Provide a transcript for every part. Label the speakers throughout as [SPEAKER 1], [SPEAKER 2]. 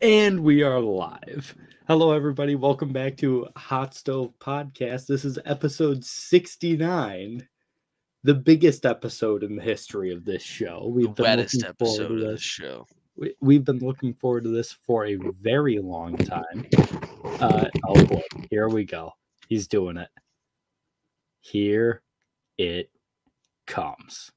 [SPEAKER 1] And we are live. Hello, everybody. Welcome back to Hot Stove Podcast. This is episode 69, the biggest episode in the history of this show.
[SPEAKER 2] The wettest episode of this show.
[SPEAKER 1] We've been looking forward to this for a very long time. Oh boy, here we go. He's doing it. Here it comes.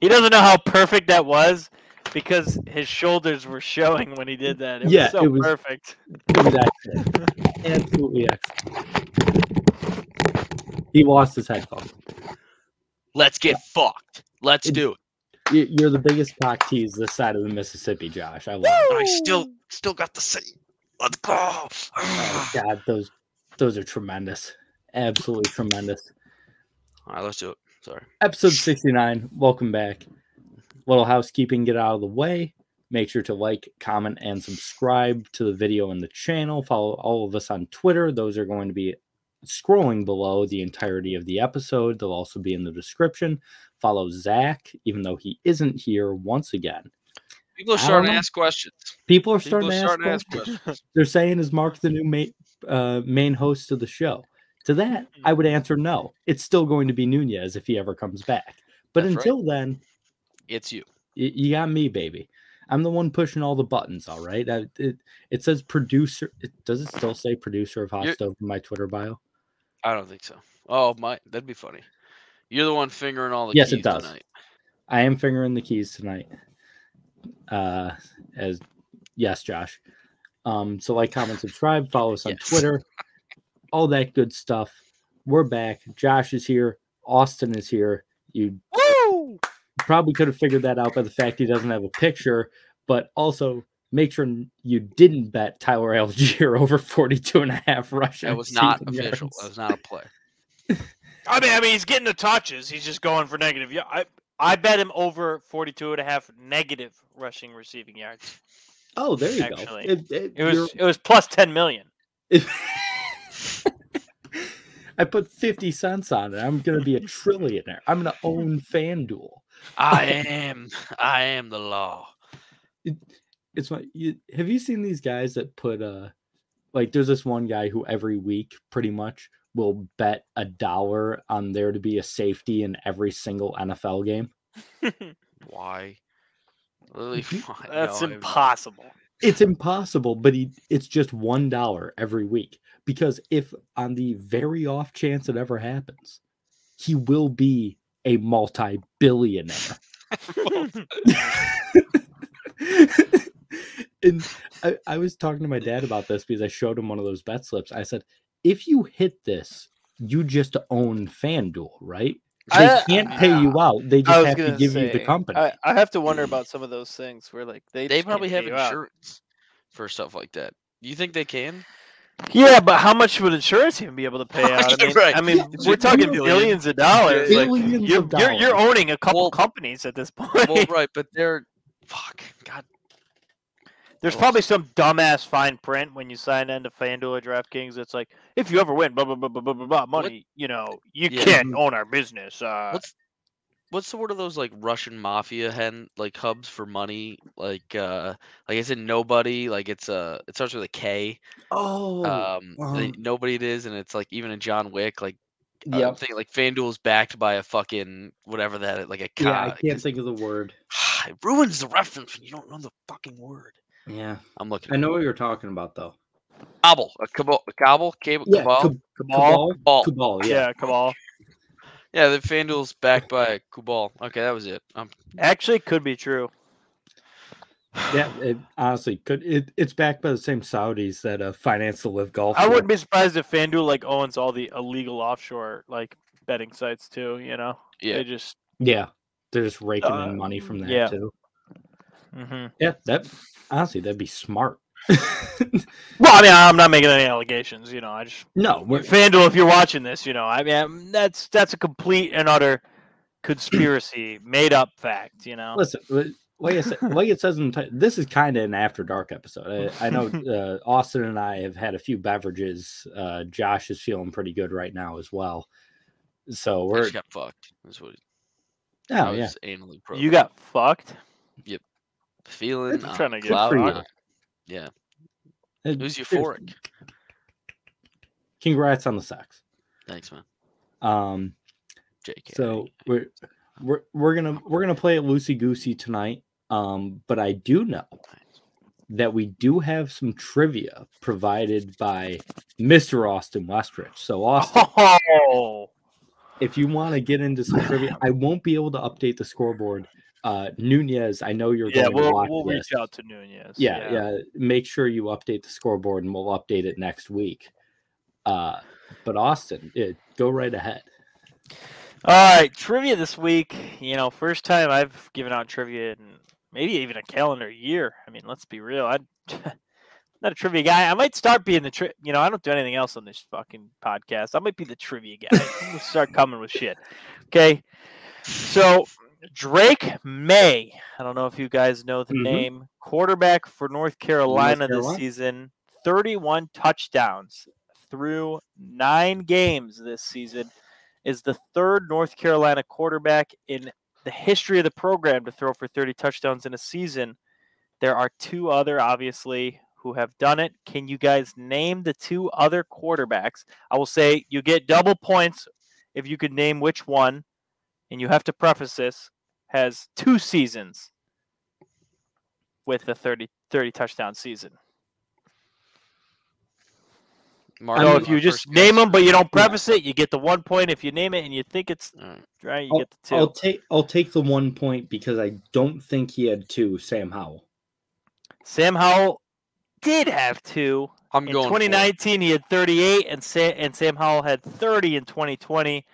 [SPEAKER 3] He doesn't know how perfect that was because his shoulders were showing when he did that. It was perfect.
[SPEAKER 1] It was excellent. Absolutely excellent. He lost his headphones.
[SPEAKER 2] Let's get fucked. Let's do
[SPEAKER 1] it. You're the biggest cock tease this side of the Mississippi, Josh. I love it.
[SPEAKER 2] I still got the same. Let's go.
[SPEAKER 1] Oh, God, those are tremendous. Absolutely tremendous.
[SPEAKER 2] All right, let's do it. Sorry.
[SPEAKER 1] Episode 69. Welcome back. Little housekeeping, get out of the way. Make sure to like, comment, and subscribe to the video and the channel. Follow all of us on Twitter. Those are going to be scrolling below the entirety of the episode. They'll also be in the description. Follow Zach, even though he isn't here once again.
[SPEAKER 2] People are starting to ask questions.
[SPEAKER 1] People are starting to ask questions. They're saying, is Mark the new main host of the show? To that, I would answer no. It's still going to be Nunez if he ever comes back. But
[SPEAKER 2] That's
[SPEAKER 1] until then,
[SPEAKER 2] it's you.
[SPEAKER 1] You got me, baby. I'm the one pushing all the buttons, all right? It says producer. Does it still say producer of Hot Stove in my Twitter bio?
[SPEAKER 2] I don't think so. Oh, that'd be funny. You're the one fingering all the
[SPEAKER 1] keys
[SPEAKER 2] it does. Tonight.
[SPEAKER 1] I am fingering the keys tonight. Yes, Josh. So like, comment, subscribe, follow us on Twitter. All that good stuff. We're back. Josh is here. Austin is here. You probably could have figured that out by the fact he doesn't have a picture, but also make sure you didn't bet Tyler Algier over 42.5 rushing.
[SPEAKER 2] That was not official. Yards. That was not a play.
[SPEAKER 3] I mean, he's getting the touches. He's just going for negative. Yeah, I bet him over 42.5 negative rushing receiving yards.
[SPEAKER 1] Oh, there you
[SPEAKER 3] go. It was plus 10 million.
[SPEAKER 1] I put 50 cents on it. I'm going to be a trillionaire. I'm going to own FanDuel.
[SPEAKER 2] I am the law.
[SPEAKER 1] It's like, have you seen these guys that put like there's this one guy who every week pretty much will bet $1 on there to be a safety in every single NFL game?
[SPEAKER 2] Why? Really? Why?
[SPEAKER 3] That's impossible.
[SPEAKER 1] It's impossible, but it's just $1 every week. Because if on the very off chance it ever happens, he will be a multi-billionaire. And I was talking to my dad about this because I showed him one of those bet slips. I said, if you hit this, you just own FanDuel, right? They can't pay you out. They just have to give you the company.
[SPEAKER 3] I have to wonder about some of those things where like they
[SPEAKER 2] probably have insurance for stuff like that. Do you think they can?
[SPEAKER 3] Yeah, but how much would insurance even be able to pay out? I mean, we're talking billions of dollars. You're owning a couple companies at this point.
[SPEAKER 2] Well, right, but they're God.
[SPEAKER 3] There's probably some dumbass fine print when you sign into FanDuel or DraftKings. It's like, if you ever win, blah blah blah blah blah blah money. You can't own our business.
[SPEAKER 2] What's the word of those like Russian mafia hubs for money? Like it's in Nobody. Like it starts with a K. Nobody it is, and it's like even in John Wick. Like I'm thinking like FanDuel is backed by a fucking whatever that is, like a
[SPEAKER 1] yeah. I can't think of the word.
[SPEAKER 2] It ruins the reference when you don't know the fucking word.
[SPEAKER 1] Yeah,
[SPEAKER 2] I'm looking.
[SPEAKER 1] I know what you're talking about though.
[SPEAKER 2] Cabal.
[SPEAKER 1] Cabal.
[SPEAKER 3] Yeah, Cabal.
[SPEAKER 2] Yeah, the FanDuel's backed by Cabal. Okay, that was it.
[SPEAKER 3] Actually, could be true.
[SPEAKER 1] Yeah, it honestly could. It's backed by the same Saudis that finance the Live Golf.
[SPEAKER 3] I wouldn't be surprised if FanDuel owns all the illegal offshore betting sites too.
[SPEAKER 2] Yeah,
[SPEAKER 1] they're just raking in money from that too.
[SPEAKER 3] Mm-hmm.
[SPEAKER 1] Yeah, that'd be smart.
[SPEAKER 3] Well, I mean, I'm not making any allegations. I just FanDuel. If you're watching this, I mean, that's a complete and utter conspiracy, made up fact.
[SPEAKER 1] Listen, like it says in this is kind of an After Dark episode. I know Austin and I have had a few beverages. Josh is feeling pretty good right now as well. So
[SPEAKER 2] I just got fucked. That's what.
[SPEAKER 1] Oh yeah.
[SPEAKER 2] Anally
[SPEAKER 3] you got fucked.
[SPEAKER 2] Yep. feeling.
[SPEAKER 3] I'm trying to get
[SPEAKER 2] cloud. Yeah. It was euphoric.
[SPEAKER 1] Congrats on the Sox.
[SPEAKER 2] Thanks, man.
[SPEAKER 1] JK. So we're gonna play it loosey goosey tonight. But I do know that we do have some trivia provided by Mr. Austin Westrich. So Austin, if you want to get into some trivia, I won't be able to update the scoreboard. Nunez, I know you're going to watch
[SPEAKER 3] we'll
[SPEAKER 1] this.
[SPEAKER 3] Reach out to Nunez.
[SPEAKER 1] Yeah. Make sure you update the scoreboard, and we'll update it next week. But Austin, go right ahead.
[SPEAKER 3] All right, trivia this week. First time I've given out trivia in maybe even a calendar year. I mean, let's be real. I'm not a trivia guy. I might start being the I don't do anything else on this fucking podcast. I might be the trivia guy. I'm gonna start coming with shit. Okay. So Drake May, I don't know if you guys know the name, quarterback for North Carolina this season, 31 touchdowns through 9 games this season, is the third North Carolina quarterback in the history of the program to throw for 30 touchdowns in a season. There are 2 other, obviously, who have done it. Can you guys name the 2 other quarterbacks? I will say you get double points if you could name which one, and you have to preface this, has 2 seasons with the 30 touchdown season. So if you just name them, but you don't preface it, you get the 1 point. If you name it and you think it's right, you get the 2.
[SPEAKER 1] I'll take the 1 point because I don't think he had 2. Sam Howell.
[SPEAKER 3] Sam Howell did have 2. In 2019, he had 38, and Sam Howell had 30 in 2020.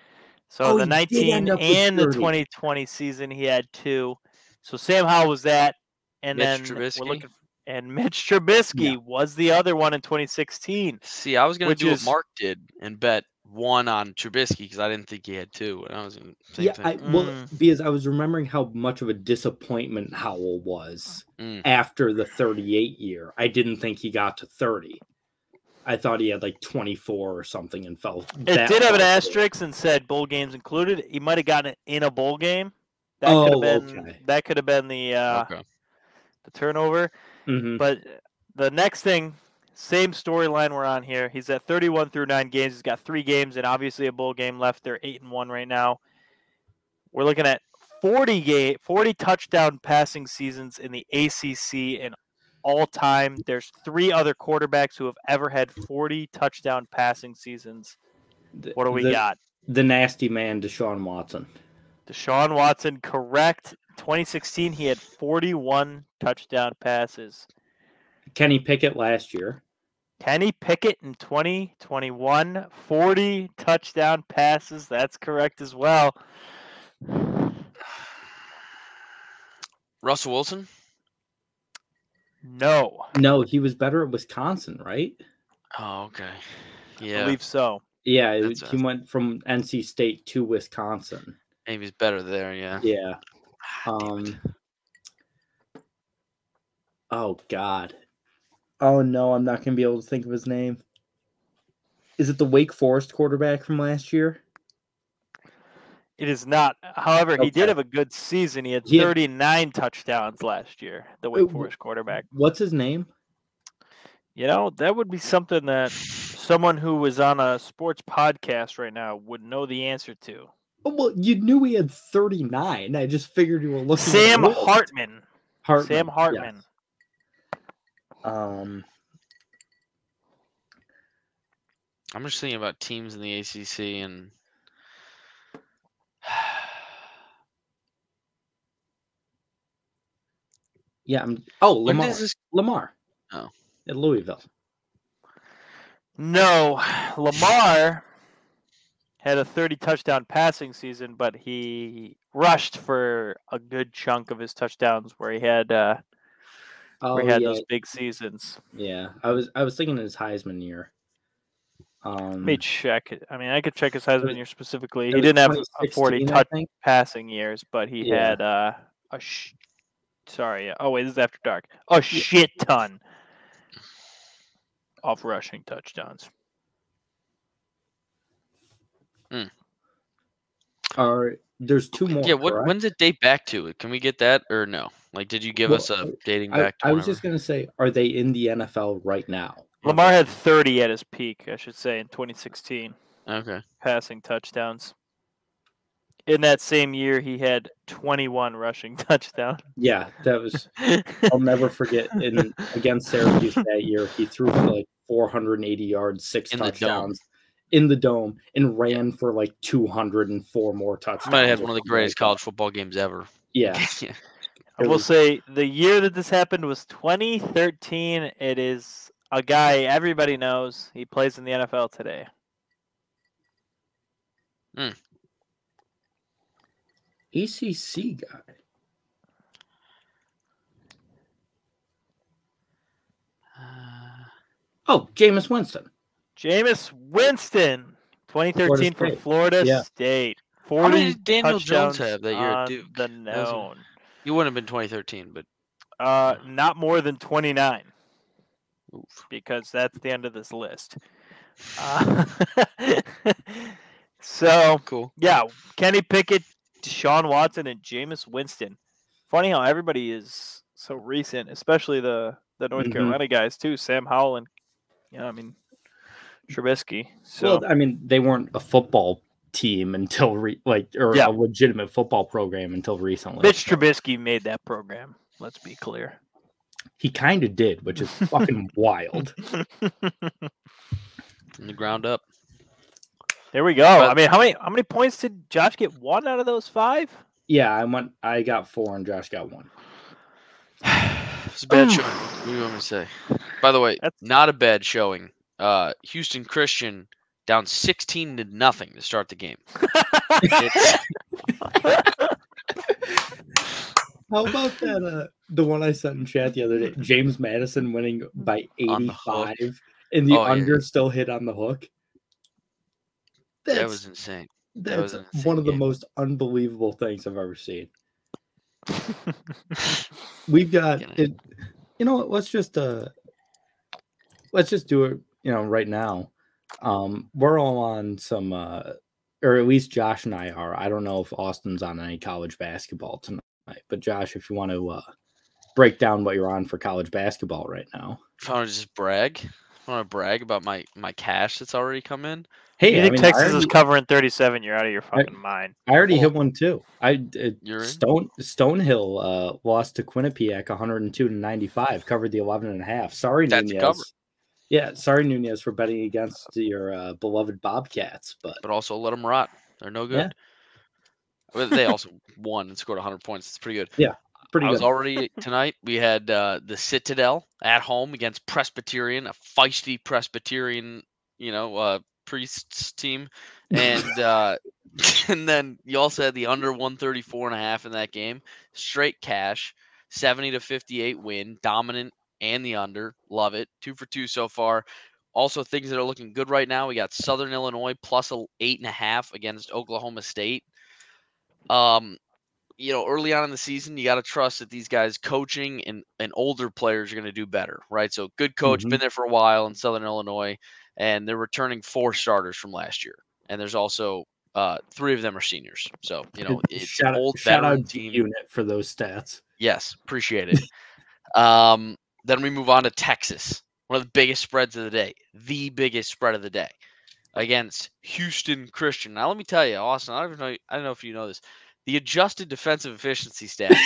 [SPEAKER 3] So the 19 and the 2020 season, he had 2. So Sam Howell was that, and
[SPEAKER 2] Mitch
[SPEAKER 3] then
[SPEAKER 2] Trubisky.
[SPEAKER 3] we're looking. And Mitch Trubisky was the other one in 2016.
[SPEAKER 2] See, I was going to do what Mark did and bet 1 on Trubisky because I didn't think he had 2. And I was going to
[SPEAKER 1] because I was remembering how much of a disappointment Howell was after the 38 year. I didn't think he got to 30. I thought he had like 24 or something and fell.
[SPEAKER 3] It did have an asterisk and said bowl games included. He might have gotten it in a bowl game. That could have been the turnover.
[SPEAKER 1] Mm-hmm.
[SPEAKER 3] But the next thing, same storyline we're on here. He's at 31 through 9 games. He's got 3 games and obviously a bowl game left. They're 8-1 right now. We're looking at 40 touchdown passing seasons in the ACC in all time. There's 3 other quarterbacks who have ever had 40 touchdown passing seasons. What do we got?
[SPEAKER 1] The nasty man, Deshaun Watson.
[SPEAKER 3] Deshaun Watson, correct. 2016, he had 41 touchdown passes.
[SPEAKER 1] Kenny Pickett last year.
[SPEAKER 3] Kenny Pickett in 2021, 40 touchdown passes. That's correct as well.
[SPEAKER 2] Russell Wilson?
[SPEAKER 3] No,
[SPEAKER 1] he was better at Wisconsin, right?
[SPEAKER 2] Oh, okay. Yeah.
[SPEAKER 3] I believe so.
[SPEAKER 1] Yeah, he went from NC State to Wisconsin.
[SPEAKER 2] Maybe he's better there, yeah.
[SPEAKER 1] Yeah. Oh, God. Oh, no, I'm not going to be able to think of his name. Is it the Wake Forest quarterback from last year?
[SPEAKER 3] It is not. However, he did have a good season. He had 39 touchdowns last year, the Wake Forest quarterback.
[SPEAKER 1] What's his name?
[SPEAKER 3] That would be something that someone who was on a sports podcast right now would know the answer to.
[SPEAKER 1] Oh, well, you knew he had 39. I just figured you were looking
[SPEAKER 3] Sam Hartman. Sam Hartman.
[SPEAKER 1] Yes.
[SPEAKER 2] I'm just thinking about teams in the ACC and
[SPEAKER 1] yeah. Lamar.
[SPEAKER 2] Oh,
[SPEAKER 1] at Louisville.
[SPEAKER 3] No, Lamar had a 30 touchdown passing season, but he rushed for a good chunk of his touchdowns where he had those big seasons.
[SPEAKER 1] Yeah, I was thinking his Heisman year.
[SPEAKER 3] Let me check it. I mean, I could check his Heisman year specifically. He didn't have a 40 passing years, but he had sorry. Oh wait, this is after dark. A shit ton of rushing touchdowns.
[SPEAKER 1] There's 2 more.
[SPEAKER 2] Yeah, when does it date back to? Can we get that or no? Like, did you give us a dating back to
[SPEAKER 1] I was
[SPEAKER 2] whenever?
[SPEAKER 1] just going to say, are they in the NFL right now?
[SPEAKER 3] Lamar had 30 at his peak, I should say, in 2016.
[SPEAKER 2] Okay.
[SPEAKER 3] Passing touchdowns. In that same year, he had 21 rushing touchdowns.
[SPEAKER 1] Yeah, that was. I'll never forget. Against Syracuse that year, he threw for like 480 yards, 6 touchdowns in the dome, and ran for like 204 more touchdowns.
[SPEAKER 2] Might have had one of the greatest college football games ever.
[SPEAKER 1] Yeah.
[SPEAKER 3] I will say the year that this happened was 2013. It is a guy everybody knows. He plays in the NFL today.
[SPEAKER 1] ACC guy. Jameis Winston.
[SPEAKER 3] Jameis Winston, 2013 for Florida State. 40
[SPEAKER 2] How many did Daniel
[SPEAKER 3] touchdowns
[SPEAKER 2] Jones have that year at Duke?
[SPEAKER 3] The known.
[SPEAKER 2] He wouldn't have been 2013, but
[SPEAKER 3] not more than 29.
[SPEAKER 2] Oof.
[SPEAKER 3] Because that's the end of this list. So
[SPEAKER 2] cool.
[SPEAKER 3] Yeah, Kenny Pickett, Deshaun Watson, and Jameis Winston. Funny how everybody is so recent, especially the North Carolina guys too. Sam Howell and Trubisky. So
[SPEAKER 1] they weren't a football team until a legitimate football program until recently.
[SPEAKER 3] Mitch Trubisky made that program. Let's be clear.
[SPEAKER 1] He kind of did, which is fucking wild.
[SPEAKER 2] From the ground up.
[SPEAKER 3] There we go. How many points did Josh get? 1 out of those 5?
[SPEAKER 1] Yeah, I got 4 and Josh got 1.
[SPEAKER 2] It's a bad showing. What do you want me to say? By the way, not a bad showing. Houston Christian down 16-0 to start the game.
[SPEAKER 1] How about that? The one I sent in chat the other day, James Madison winning by 85, and the under still hit on the hook.
[SPEAKER 2] That was insane.
[SPEAKER 1] That's one of the most unbelievable things I've ever seen. We've got it. You know what? Let's just do it. Right now, we're all on some, or at least Josh and I are. I don't know if Austin's on any college basketball tonight, but Josh, if you want to break down what you're on for college basketball right now,
[SPEAKER 2] if I want to just brag, about my cash that's already come in.
[SPEAKER 3] Hey, you think Texas is covering 37? You're out of your fucking mind.
[SPEAKER 1] I already hit one too. Stonehill lost to Quinnipiac 102-95, covered the 11.5. Sorry,
[SPEAKER 2] that's
[SPEAKER 1] Nunez.
[SPEAKER 2] Covered.
[SPEAKER 1] Yeah, sorry, Nunez, for betting against your beloved Bobcats, but
[SPEAKER 2] also let them rot. They're no good. Yeah. They also won and scored 100 points. It's pretty good.
[SPEAKER 1] Yeah, pretty good.
[SPEAKER 2] I was already tonight. We had the Citadel at home against Presbyterian, a feisty Presbyterian, priests team, and and then you also had the under 134.5 in that game. Straight cash, 70-58 win, dominant, and the under. Love it. 2 for 2 so far. Also, things that are looking good right now. We got Southern Illinois plus 8.5 against Oklahoma State. Early on in the season, you got to trust that these guys coaching and older players are going to do better, right? So good coach, been there for a while in Southern Illinois, and they're returning 4 starters from last year. And there's also 3 of them are seniors. So, it's an old veteran team.
[SPEAKER 1] Unit for those stats.
[SPEAKER 2] Yes, appreciate it. Then we move on to Texas, one of the biggest spreads of the day, the biggest spread of the day, against Houston Christian. Now, let me tell you, Austin, I don't know if you know this. The adjusted defensive efficiency stat,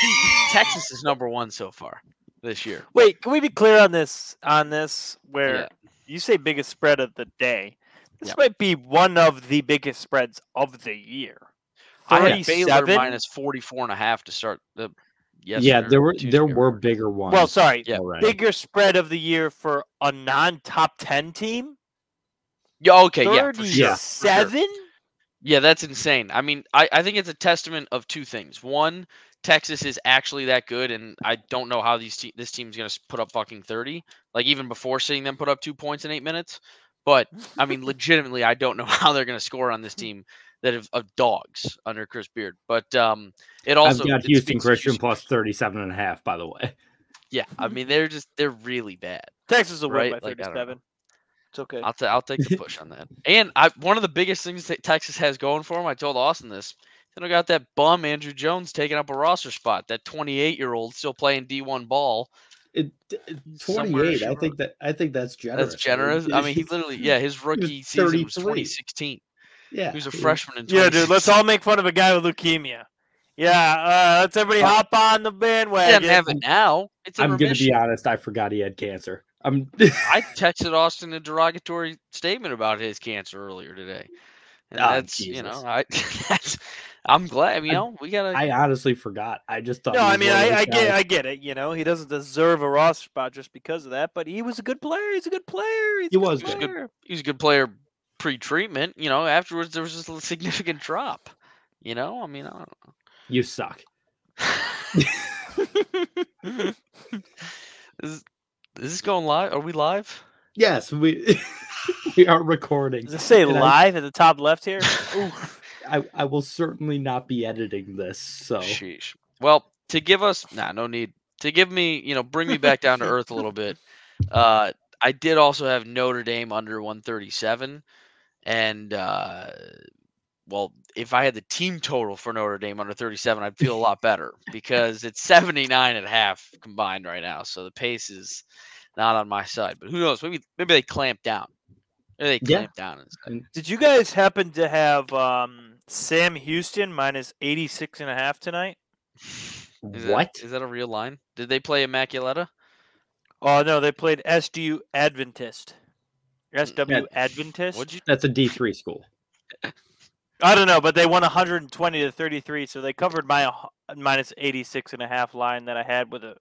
[SPEAKER 2] Texas is number 1 so far this year.
[SPEAKER 3] Wait, can we be clear on this? Where you say biggest spread of the day, this might be one of the biggest spreads of the year.
[SPEAKER 2] I had Baylor minus 44.5 to start the.
[SPEAKER 1] There were bigger ones.
[SPEAKER 3] Well, sorry, bigger spread of the year for a non-top 10 team.
[SPEAKER 2] Yeah, okay,
[SPEAKER 3] 37?
[SPEAKER 2] For sure. Yeah, that's insane. I mean, I think it's a testament of 2 things. One, Texas is actually that good, and I don't know how this team's going to put up fucking 30, like even before seeing them put up 2 points in 8 minutes. But, I mean, legitimately, I don't know how they're going to score on this team that of dogs under Chris Beard. But it also...
[SPEAKER 1] I've got Houston Christian plus 37.5, by the way.
[SPEAKER 2] Yeah, I mean, they're really bad.
[SPEAKER 3] Texas will win by 37. It's okay.
[SPEAKER 2] I'll take the push on that. And one of the biggest things that Texas has going for them, I told Austin this, Then I got that bum Andrew Jones taking up a roster spot. That 28-year-old still playing D1 ball.
[SPEAKER 1] 28. I think that's generous.
[SPEAKER 2] That's generous. I mean, he literally, his rookie season was 2016.
[SPEAKER 1] Yeah,
[SPEAKER 2] he was a freshman in 2016.
[SPEAKER 3] Yeah, dude. Let's all make fun of a guy with leukemia. Yeah, let's everybody hop on the bandwagon.
[SPEAKER 2] He doesn't have it now. It's
[SPEAKER 1] I'm going to be honest. I forgot he had cancer.
[SPEAKER 2] I texted Austin a derogatory statement about his cancer earlier today. And that's,
[SPEAKER 1] Jesus.
[SPEAKER 2] I'm glad, we got to.
[SPEAKER 1] I honestly forgot. I just thought.
[SPEAKER 3] No, I mean, I get it. He doesn't deserve a roster spot just because of that, but he was a good player. He's a good player.
[SPEAKER 1] He was
[SPEAKER 2] a good player pre-treatment. Afterwards, there was just a significant drop. I mean, I don't know.
[SPEAKER 1] You suck.
[SPEAKER 2] Is this going live? Are we live?
[SPEAKER 1] Yes, we are recording.
[SPEAKER 3] Does it say live at the top left here?
[SPEAKER 1] I will certainly not be editing this. So,
[SPEAKER 2] sheesh. Well, to give us no need to give me, bring me back down to earth a little bit. I did also have Notre Dame under 137, and well, if I had the team total for Notre Dame under 37, I'd feel a lot better because it's 79.5 combined right now. So the pace is not on my side. But who knows? Maybe they clamp down. Maybe they clamp down.
[SPEAKER 3] Did you guys happen to have Sam Houston minus 86.5 tonight?
[SPEAKER 1] What?
[SPEAKER 2] Is that a real line? Did they play Immaculata?
[SPEAKER 3] Oh, no. They played SW Adventist. SW Adventist?
[SPEAKER 1] That's a D3 school.
[SPEAKER 3] I don't know, but they won 120-33, so they covered my minus 86.5 line that I had with a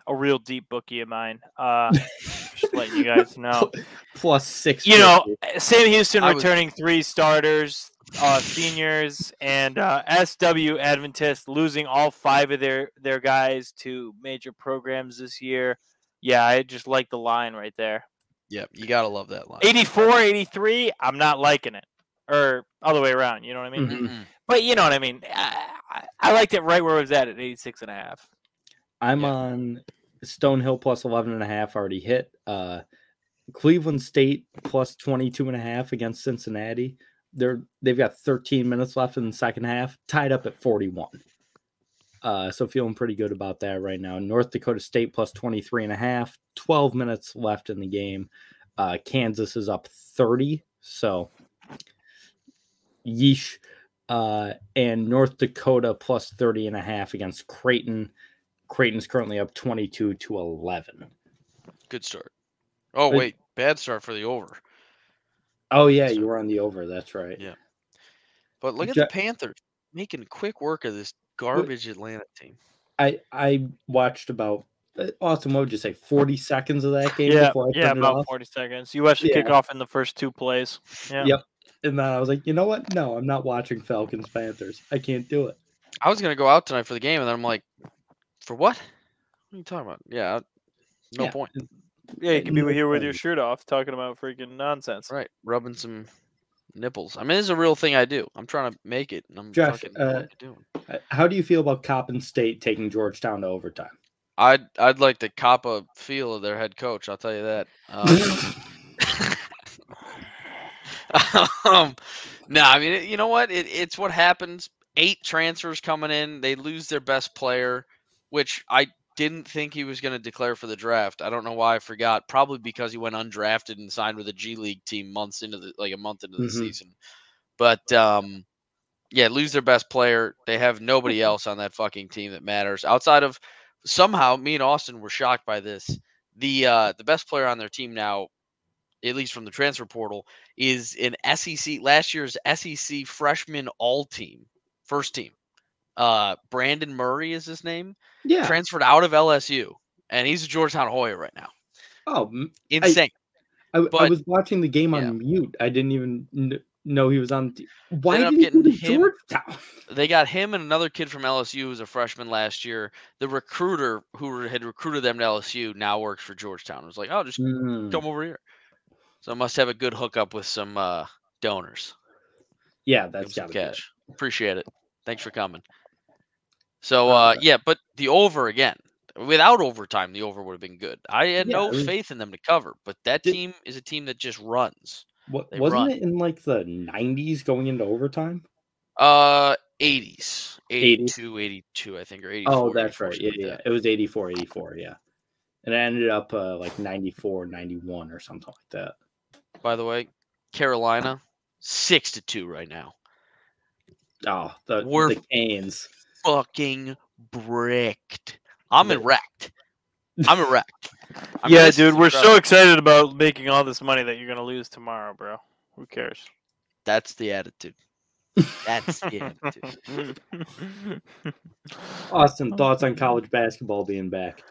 [SPEAKER 3] real deep bookie of mine. Just letting you guys know.
[SPEAKER 1] Plus 6.
[SPEAKER 3] Sam Houston returning 3 starters, seniors, and SW Adventist losing all 5 of their guys to major programs this year. Yeah, I just like the line right there.
[SPEAKER 2] Yep, you got to love that line.
[SPEAKER 3] 84-83, I'm not liking it. Or all the way around, you know what I mean?
[SPEAKER 1] Mm-hmm.
[SPEAKER 3] But you know what I mean. I liked it right where it was at 86.5.
[SPEAKER 1] I'm on Stonehill plus 11.5 already hit. Cleveland State plus 22.5 against Cincinnati. They've got 13 minutes left in the second half, tied up at 41. So feeling pretty good about that right now. North Dakota State plus 23.5, 12 minutes left in the game. Kansas is up 30. So yeesh. And North Dakota plus 30.5 against Creighton. Creighton's currently up 22-11.
[SPEAKER 2] Good start. Oh, wait. Bad start for the over.
[SPEAKER 1] Oh, yeah. You were on the over. That's right.
[SPEAKER 2] Yeah. But look at the Panthers making quick work of this garbage Atlanta team.
[SPEAKER 1] I watched about, Austin, what would you say, 40 seconds of that game?
[SPEAKER 3] Yeah,
[SPEAKER 1] before I turned
[SPEAKER 3] about
[SPEAKER 1] it off?
[SPEAKER 3] 40 seconds. You watched the kickoff in the first 2 plays. Yeah.
[SPEAKER 1] Yep. And then I was like, you know what? No, I'm not watching Falcons Panthers. I can't do it.
[SPEAKER 2] I was going to go out tonight for the game, and then I'm like, for what? What are you talking about? Yeah, no point.
[SPEAKER 3] Yeah, you can be here with your shirt off talking about freaking nonsense.
[SPEAKER 2] Right, rubbing some nipples. I mean, this is a real thing I do. I'm trying to make it, and I'm
[SPEAKER 1] Josh,
[SPEAKER 2] fucking doing.
[SPEAKER 1] How do you feel about Coppin State taking Georgetown to overtime?
[SPEAKER 2] I'd like the Coppa feel of their head coach. I'll tell you that. No, I mean, you know what? It's what happens. 8 transfers coming in. They lose their best player, which I didn't think he was going to declare for the draft. I don't know why I forgot. Probably because he went undrafted and signed with a G League team a month into the season. But lose their best player. They have nobody else on that fucking team that matters outside of somehow. Me and Austin were shocked by this. The best player on their team now, at least from the transfer portal, is an last year's SEC freshman all team, first team. Brandon Murray is his name.
[SPEAKER 1] Yeah.
[SPEAKER 2] Transferred out of LSU, and he's a Georgetown Hoya right now.
[SPEAKER 1] Oh,
[SPEAKER 2] insane.
[SPEAKER 1] I was watching the game on mute. I didn't even know he was on. Why did he go to Georgetown?
[SPEAKER 2] They got him and another kid from LSU who was a freshman last year. The recruiter who had recruited them to LSU now works for Georgetown. It was like, oh, just come over here. So I must have a good hookup with some donors.
[SPEAKER 1] Yeah, that's got
[SPEAKER 2] cash. Appreciate it. Thanks for coming. So, but the over again. Without overtime, the over would have been good. I had no faith in them to cover, but that team is a team that just runs.
[SPEAKER 1] Wasn't it in like the 90s going into overtime?
[SPEAKER 2] 80s, 82, 82, I think, or 84.
[SPEAKER 1] Oh, that's
[SPEAKER 2] 84,
[SPEAKER 1] right. Yeah, yeah. It was 84, 84, yeah. And it ended up like 94, 91 or something like that.
[SPEAKER 2] By the way, Carolina, 6-2 right now.
[SPEAKER 1] Oh,
[SPEAKER 2] We're
[SPEAKER 1] the Canes.
[SPEAKER 2] fucking bricked. I'm erect. I mean,
[SPEAKER 3] Yeah,
[SPEAKER 2] this is
[SPEAKER 3] dude, we're so
[SPEAKER 2] incredible.
[SPEAKER 3] excited about making all this money that you're gonna lose tomorrow, bro. Who cares?
[SPEAKER 2] That's the attitude. That's the attitude.
[SPEAKER 1] Austin, thoughts on college basketball being back?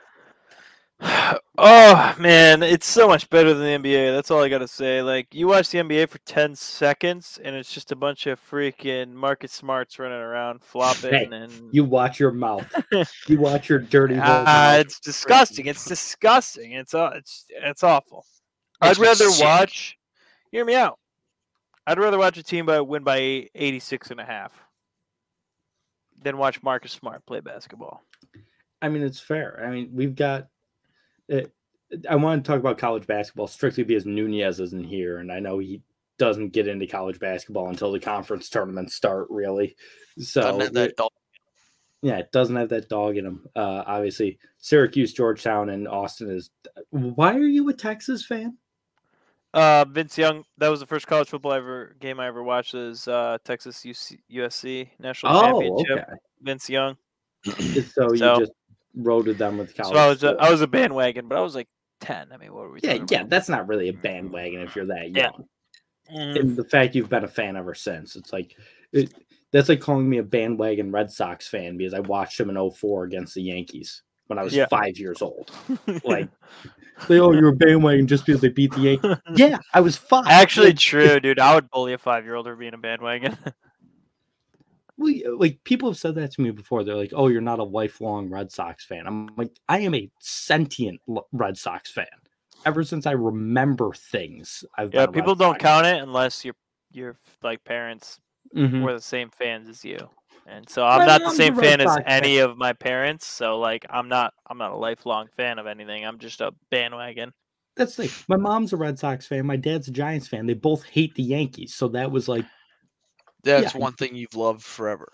[SPEAKER 3] Oh man, it's so much better than the NBA. That's all I gotta say. Like, you watch the NBA for 10 seconds, and it's just a bunch of freaking Marcus Smarts running around, flopping,
[SPEAKER 1] Hey,
[SPEAKER 3] and
[SPEAKER 1] you watch your mouth. You watch your dirty little mouth.
[SPEAKER 3] it's disgusting. It's disgusting. It's awful.
[SPEAKER 2] Makes
[SPEAKER 3] I'd
[SPEAKER 2] me
[SPEAKER 3] rather
[SPEAKER 2] sick.
[SPEAKER 3] watch. Hear me out. I'd rather watch a team win by 86.5 than watch Marcus Smart play basketball.
[SPEAKER 1] I mean, it's fair. I mean, we've got. I want to talk about college basketball strictly because Nunez isn't here, and I know he doesn't get into college basketball until the conference tournaments start, really. So yeah, it doesn't have that dog in him. Obviously, Syracuse, Georgetown, and Austin is. Why are you a Texas fan?
[SPEAKER 3] Vince Young. That was the first college football game I ever watched. Was Texas USC national championship.
[SPEAKER 1] Okay.
[SPEAKER 3] Vince Young.
[SPEAKER 1] So you just rode with them with college.
[SPEAKER 3] So I was a bandwagon, but I was like 10. I mean, what were we talking about?
[SPEAKER 1] That's not really a bandwagon if you're that young.
[SPEAKER 3] Yeah. Mm-hmm.
[SPEAKER 1] And the fact you've been a fan ever since, it's like that's like calling me a bandwagon Red Sox fan because I watched him in 2004 against the Yankees when I was 5 years old. Like, oh, you're a bandwagon just because they beat the Yankees. Yeah, I was 5.
[SPEAKER 3] Actually, true, dude. I would bully a 5-year-old for being a bandwagon.
[SPEAKER 1] Like, people have said that to me before. They're like, "Oh, you're not a lifelong Red Sox fan." I'm like, I am a sentient Red Sox fan. Ever since I remember things, I've been.
[SPEAKER 3] People don't count it unless your like parents were the same fans as you, and so I'm not the same fan as any of my parents. So like, I'm not a lifelong fan of anything. I'm just a bandwagon.
[SPEAKER 1] That's like, my mom's a Red Sox fan. My dad's a Giants fan. They both hate the Yankees, so that was like.
[SPEAKER 2] That's one thing you've loved forever.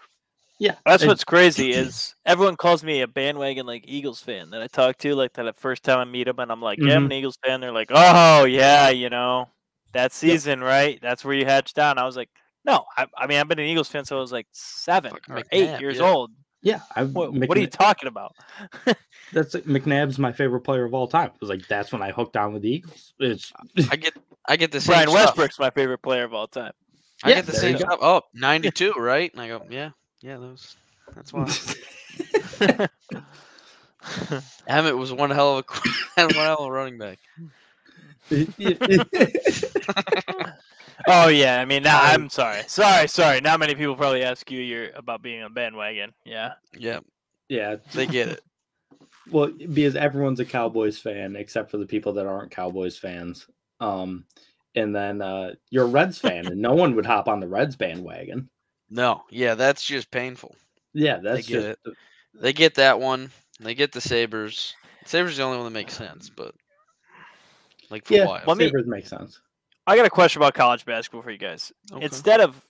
[SPEAKER 1] Yeah,
[SPEAKER 3] that's what's crazy is everyone calls me a bandwagon like Eagles fan that I talk to, like that first time I meet them, and I'm like, yeah, I'm an Eagles fan. They're like, oh yeah, that season, right? That's where you hatched out. And I was like, no, I mean, I've been an Eagles fan since I was like 7 or 8 years old.
[SPEAKER 1] Yeah,
[SPEAKER 3] what are you talking about?
[SPEAKER 1] That's like, McNabb's my favorite player of all time. It was like that's when I hooked on with the Eagles.
[SPEAKER 2] I get the same.
[SPEAKER 3] Brian Westbrook's my favorite player of all time.
[SPEAKER 2] I get the same stuff. Oh, 92, right? And I go, yeah, that's why. Emmett was one hell of a running back.
[SPEAKER 3] Oh yeah, I mean, I'm sorry. Not many people probably ask you about being a bandwagon. Yeah.
[SPEAKER 1] They get it. Well, because everyone's a Cowboys fan except for the people that aren't Cowboys fans. And then you're a Reds fan, and no one would hop on the Reds bandwagon.
[SPEAKER 2] No, that's just painful.
[SPEAKER 1] Yeah, that's just
[SPEAKER 2] it. They get that one. They get the Sabres. Sabres is the only one that makes sense, but like for a while.
[SPEAKER 1] Sabres make sense.
[SPEAKER 3] I got a question about college basketball for you guys. Okay. Instead of,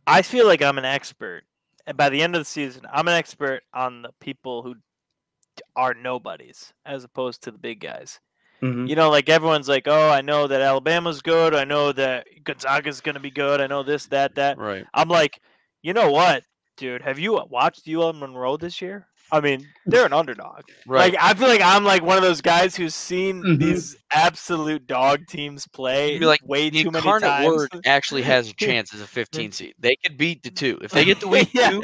[SPEAKER 3] I feel like I'm an expert. And by the end of the season, I'm an expert on the people who are nobodies as opposed to the big guys.
[SPEAKER 1] Mm-hmm.
[SPEAKER 3] Like everyone's like, oh, I know that Alabama's good. I know that Gonzaga's going to be good. I know this, that.
[SPEAKER 2] Right.
[SPEAKER 3] I'm like, you know what, dude? Have you watched UL Monroe this year? I mean, they're an underdog.
[SPEAKER 2] Right.
[SPEAKER 3] Like, I feel like I'm like one of those guys who's seen these absolute dog teams play way too many times.
[SPEAKER 2] Incarnate Word actually has a chance as a 15 seed. They could beat the 2. If they get to week 2,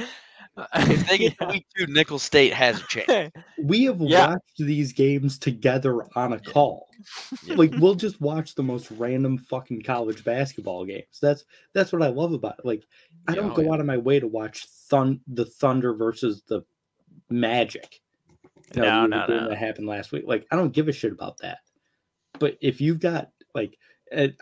[SPEAKER 2] if they get to week 2, Nicholls State has a chance.
[SPEAKER 1] We have watched these games together on a call. Like, we'll just watch the most random fucking college basketball games. That's what I love about it. Like, I don't go out of my way to watch the Thunder versus the Magic.
[SPEAKER 3] No.
[SPEAKER 1] That happened last week. Like, I don't give a shit about that. But if you've got like,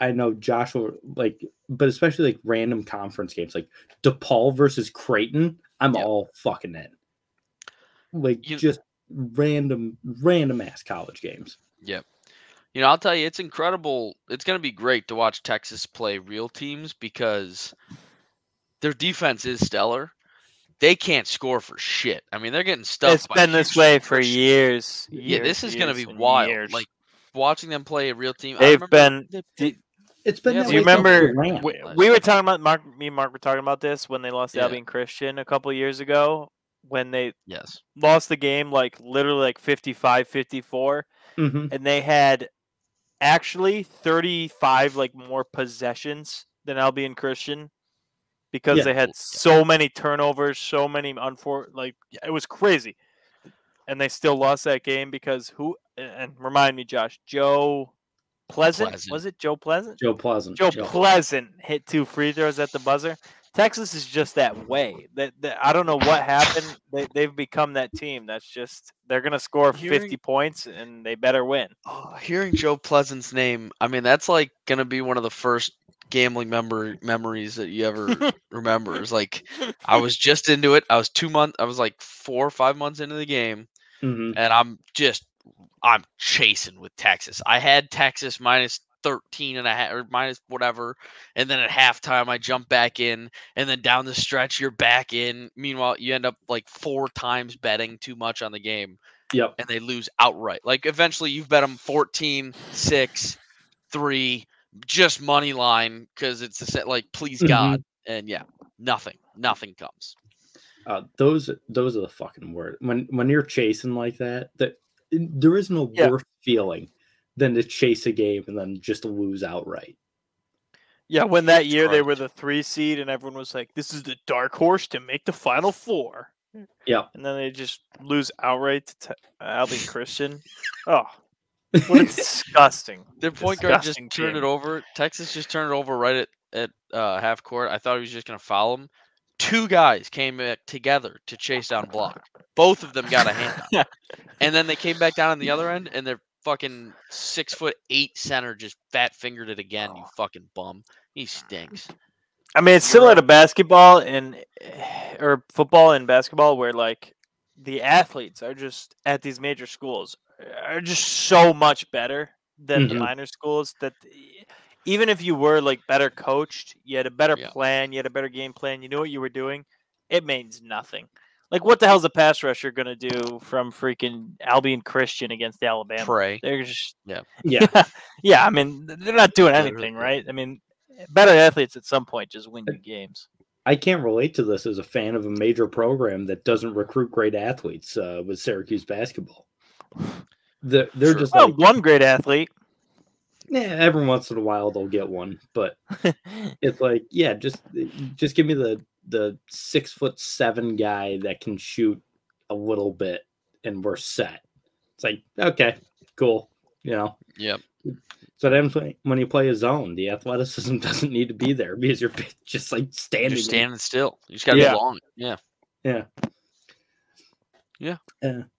[SPEAKER 1] I know Joshua, like, but especially like random conference games, like DePaul versus Creighton, I'm all fucking in. Like, just random ass college games.
[SPEAKER 2] Yep. I'll tell you, it's incredible. It's going to be great to watch Texas play real teams because Their defense is stellar. They can't score for shit. I mean, they're getting stuffed.
[SPEAKER 3] It's been this way for years.
[SPEAKER 2] Yeah, this is going to be
[SPEAKER 3] and
[SPEAKER 2] wild.
[SPEAKER 3] years.
[SPEAKER 2] Like watching them play a real team.
[SPEAKER 3] They've been.
[SPEAKER 1] It's been.
[SPEAKER 2] Yeah,
[SPEAKER 1] That
[SPEAKER 3] Do you
[SPEAKER 1] way
[SPEAKER 3] remember?
[SPEAKER 1] since
[SPEAKER 3] We were talking about me and Mark were talking about this when they lost to
[SPEAKER 2] Yeah.
[SPEAKER 3] Albion Christian a couple years ago. When they
[SPEAKER 2] Yes.
[SPEAKER 3] lost the game like literally like 55-54,
[SPEAKER 1] Mhm.
[SPEAKER 3] and they had actually 35 like more possessions than Albion Christian because
[SPEAKER 1] Yeah.
[SPEAKER 3] they had so many turnovers, so many it was crazy. And they still lost that game because and remind me, Josh, Joe Pleasant. Was it Joe Pleasant?
[SPEAKER 1] Joe Pleasant.
[SPEAKER 3] Joe Pleasant hit 2 free throws at the buzzer. Texas is just that way. That I don't know what happened. They've become that team. That's just they're gonna score 50 points and they better win.
[SPEAKER 2] Hearing Joe Pleasant's name, I mean that's like gonna be one of the first gambling memories that you ever remember. It's like I was just into it. I was like 4 or 5 months into the game,
[SPEAKER 1] Mhm.
[SPEAKER 2] and I'm chasing with Texas. I had Texas minus 13.5 or minus whatever, and then at halftime I jump back in, and then down the stretch you're back in. Meanwhile, you end up like 4 times betting too much on the game.
[SPEAKER 1] Yep.
[SPEAKER 2] And they lose outright. Like eventually you've bet them 14, 6, 3, just money line because it's a set like please God. And yeah, nothing comes.
[SPEAKER 1] Those are the fucking words. When you're chasing like that, there is no worse feeling than to chase a game and then just lose outright.
[SPEAKER 3] Yeah, when that year they were the 3 seed and everyone was like, "This is the dark horse to make the Final Four."
[SPEAKER 1] Yeah,
[SPEAKER 3] and then they just lose outright to Albion Christian. Oh, what a disgusting!
[SPEAKER 2] Their point guard just turned it over. Texas just turned it over right at half court. I thought he was just gonna foul him. 2 guys came back together to chase down block. Both of them got a hand on. And then they came back down on the other end, and their fucking 6'8" center just fat fingered it again. You fucking bum. He stinks.
[SPEAKER 3] I mean, it's similar to basketball or football and basketball, where like the athletes are just at these major schools are just so much better than the minor schools that even if you were like better coached, you had a better plan, you had a better game plan, you knew what you were doing, it means nothing. Like, what the hell's a pass rusher going to do from freaking Albion Christian against Alabama?
[SPEAKER 2] Pray.
[SPEAKER 3] They're just
[SPEAKER 1] yeah.
[SPEAKER 3] I mean, they're not doing anything, right? I mean, better athletes at some point just win you games.
[SPEAKER 1] I can't relate to this as a fan of a major program that doesn't recruit great athletes with Syracuse basketball. They're just like
[SPEAKER 3] one great athlete.
[SPEAKER 1] Yeah, every once in a while they'll get one, but it's like, yeah, just give me the 6'7" guy that can shoot a little bit, and we're set. It's like, okay, cool, you know.
[SPEAKER 2] Yep.
[SPEAKER 1] So then when you play a zone, the athleticism doesn't need to be there because you're just like standing.
[SPEAKER 2] You're standing still. You just got to be long. Yeah.
[SPEAKER 1] Yeah.
[SPEAKER 2] Yeah.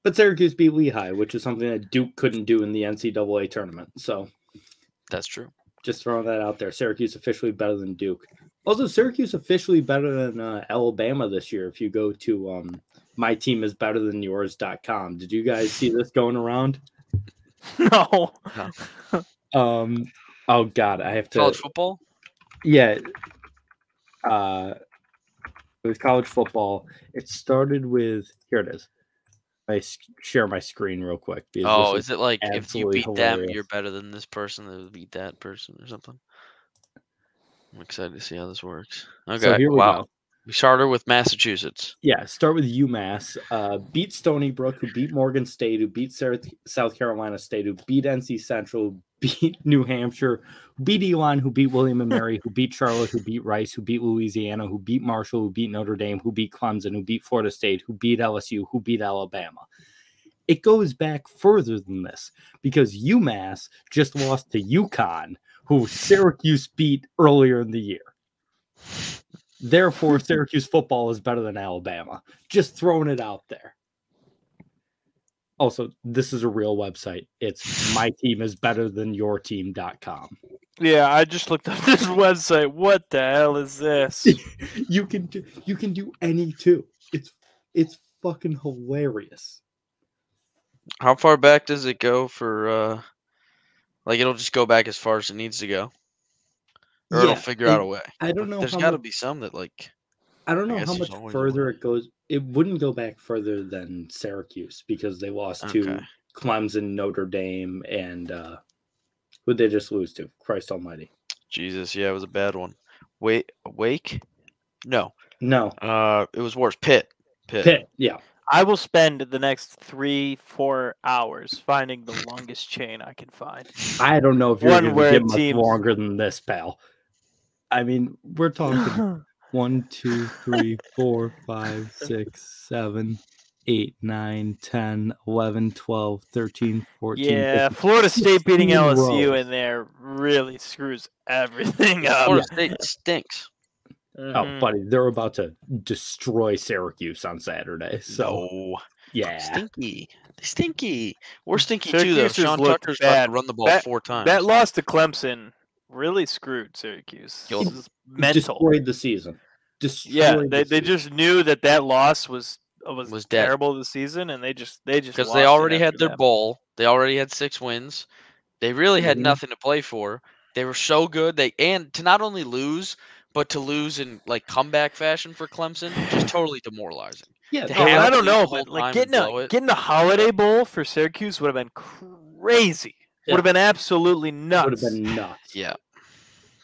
[SPEAKER 1] But Syracuse beat Lehigh, which is something that Duke couldn't do in the NCAA tournament. So
[SPEAKER 2] that's true.
[SPEAKER 1] Just throwing that out there. Syracuse officially better than Duke. Also, Syracuse officially better than Alabama this year. If you go to myteamisbetterthanyours.com. Did you guys see this going around?
[SPEAKER 3] No.
[SPEAKER 1] Oh God, I have to.
[SPEAKER 2] College football?
[SPEAKER 1] Yeah. It was college football. It started with, here it is. I share my screen real quick.
[SPEAKER 2] Oh, is it like if you beat
[SPEAKER 1] hilarious.
[SPEAKER 2] them, you're better than this person that would beat that person or something? I'm excited to see how this works. Okay,
[SPEAKER 1] so here we go.
[SPEAKER 2] We started with Massachusetts.
[SPEAKER 1] Yeah, start with UMass. Beat Stony Brook, who beat Morgan State, who beat South Carolina State, who beat NC Central, beat New Hampshire, who beat Elon, who beat William and Mary, who beat Charlotte, who beat Rice, who beat Louisiana, who beat Marshall, who beat Notre Dame, who beat Clemson, who beat Florida State, who beat LSU, who beat Alabama. It goes back further than this because UMass just lost to UConn, who Syracuse beat earlier in the year. Therefore, Syracuse football is better than Alabama. Just throwing it out there. Also, this is a real website. It's myteamisbetterthanyourteam.com.
[SPEAKER 3] Yeah, I just looked up this website. What the hell is this?
[SPEAKER 1] You can do any two. It's fucking hilarious.
[SPEAKER 2] How far back does it go for like it'll just go back as far as it needs to go? Or it'll figure out a way.
[SPEAKER 1] I don't know.
[SPEAKER 2] There's got to be some that like
[SPEAKER 1] I don't know
[SPEAKER 2] guess
[SPEAKER 1] how
[SPEAKER 2] there's
[SPEAKER 1] much
[SPEAKER 2] always a
[SPEAKER 1] further
[SPEAKER 2] winner.
[SPEAKER 1] it goes. It wouldn't go back further than Syracuse because they lost to
[SPEAKER 2] Okay.
[SPEAKER 1] Clemson, Notre Dame, and who'd they just lose to? Christ Almighty.
[SPEAKER 2] Jesus, yeah, it was a bad one. Wake? No.
[SPEAKER 1] No,
[SPEAKER 2] It was worse. Pitt.
[SPEAKER 1] Pitt. Yeah,
[SPEAKER 3] I will spend the next 3-4 hours finding the longest chain I can find.
[SPEAKER 1] I don't know if you're
[SPEAKER 3] One
[SPEAKER 1] going to
[SPEAKER 3] where
[SPEAKER 1] get much
[SPEAKER 3] teams-
[SPEAKER 1] longer than this, pal. I mean, we're talking 1, 2, 3, 4, 5, 6, 7, 8, 9, 10, 11, 12, 13, 14,
[SPEAKER 3] Yeah,
[SPEAKER 1] 15,
[SPEAKER 3] Florida State beating
[SPEAKER 1] 16
[SPEAKER 3] LSU
[SPEAKER 1] rows.
[SPEAKER 3] in there really screws everything
[SPEAKER 2] Yeah,
[SPEAKER 3] up.
[SPEAKER 2] Florida State stinks.
[SPEAKER 1] Oh, buddy, they're about to destroy Syracuse on Saturday. So,
[SPEAKER 2] No.
[SPEAKER 1] yeah.
[SPEAKER 2] Stinky. We're stinky too, though.
[SPEAKER 3] Syracuse
[SPEAKER 2] Sean
[SPEAKER 3] looked
[SPEAKER 2] Tucker's about
[SPEAKER 3] bad.
[SPEAKER 2] to run the ball
[SPEAKER 3] That-
[SPEAKER 2] 4 times.
[SPEAKER 3] That loss to Clemson really screwed Syracuse.
[SPEAKER 2] Killed
[SPEAKER 3] This is mental.
[SPEAKER 1] Destroyed the season.
[SPEAKER 3] Yeah,
[SPEAKER 1] Destroyed
[SPEAKER 3] they
[SPEAKER 1] the season.
[SPEAKER 3] just knew that loss was
[SPEAKER 2] Was dead.
[SPEAKER 3] terrible this season, and they just
[SPEAKER 2] Because
[SPEAKER 3] lost
[SPEAKER 2] they
[SPEAKER 3] it
[SPEAKER 2] already had
[SPEAKER 3] after
[SPEAKER 2] their
[SPEAKER 3] that.
[SPEAKER 2] bowl. They already had 6 wins. They really had
[SPEAKER 1] Mhm.
[SPEAKER 2] nothing to play for. They were so good. And to not only lose, but to lose in like comeback fashion for Clemson, just totally demoralizing.
[SPEAKER 1] Yeah,
[SPEAKER 2] To
[SPEAKER 3] Oh,
[SPEAKER 2] have
[SPEAKER 3] I
[SPEAKER 2] to
[SPEAKER 3] don't
[SPEAKER 2] lose
[SPEAKER 3] know,
[SPEAKER 2] the whole
[SPEAKER 3] but like
[SPEAKER 2] time and blow it.
[SPEAKER 3] getting a Holiday Bowl for Syracuse would have been crazy. Would have been absolutely nuts.
[SPEAKER 1] would have been nuts.
[SPEAKER 2] Yeah.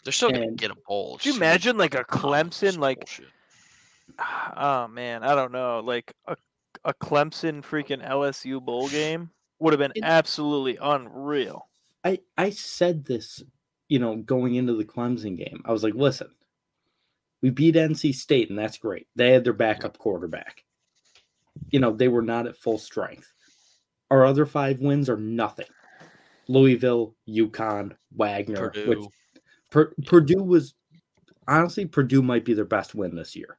[SPEAKER 2] They're still going to
[SPEAKER 1] And
[SPEAKER 2] get a bowl.
[SPEAKER 3] Could you
[SPEAKER 2] It's gonna be
[SPEAKER 3] imagine like a
[SPEAKER 2] phenomenal.
[SPEAKER 3] Clemson,
[SPEAKER 2] It's
[SPEAKER 3] like
[SPEAKER 2] bullshit.
[SPEAKER 3] oh man, I don't know, like a Clemson freaking LSU bowl game would have been
[SPEAKER 1] It-
[SPEAKER 3] absolutely unreal.
[SPEAKER 1] I said this, going into the Clemson game. I was like, listen, we beat NC State, and that's great. They had their backup quarterback. They were not at full strength. Our other 5 wins are nothing. Louisville, UConn, Wagner,
[SPEAKER 2] Purdue.
[SPEAKER 1] which Purdue was honestly, Purdue might be their best win this year,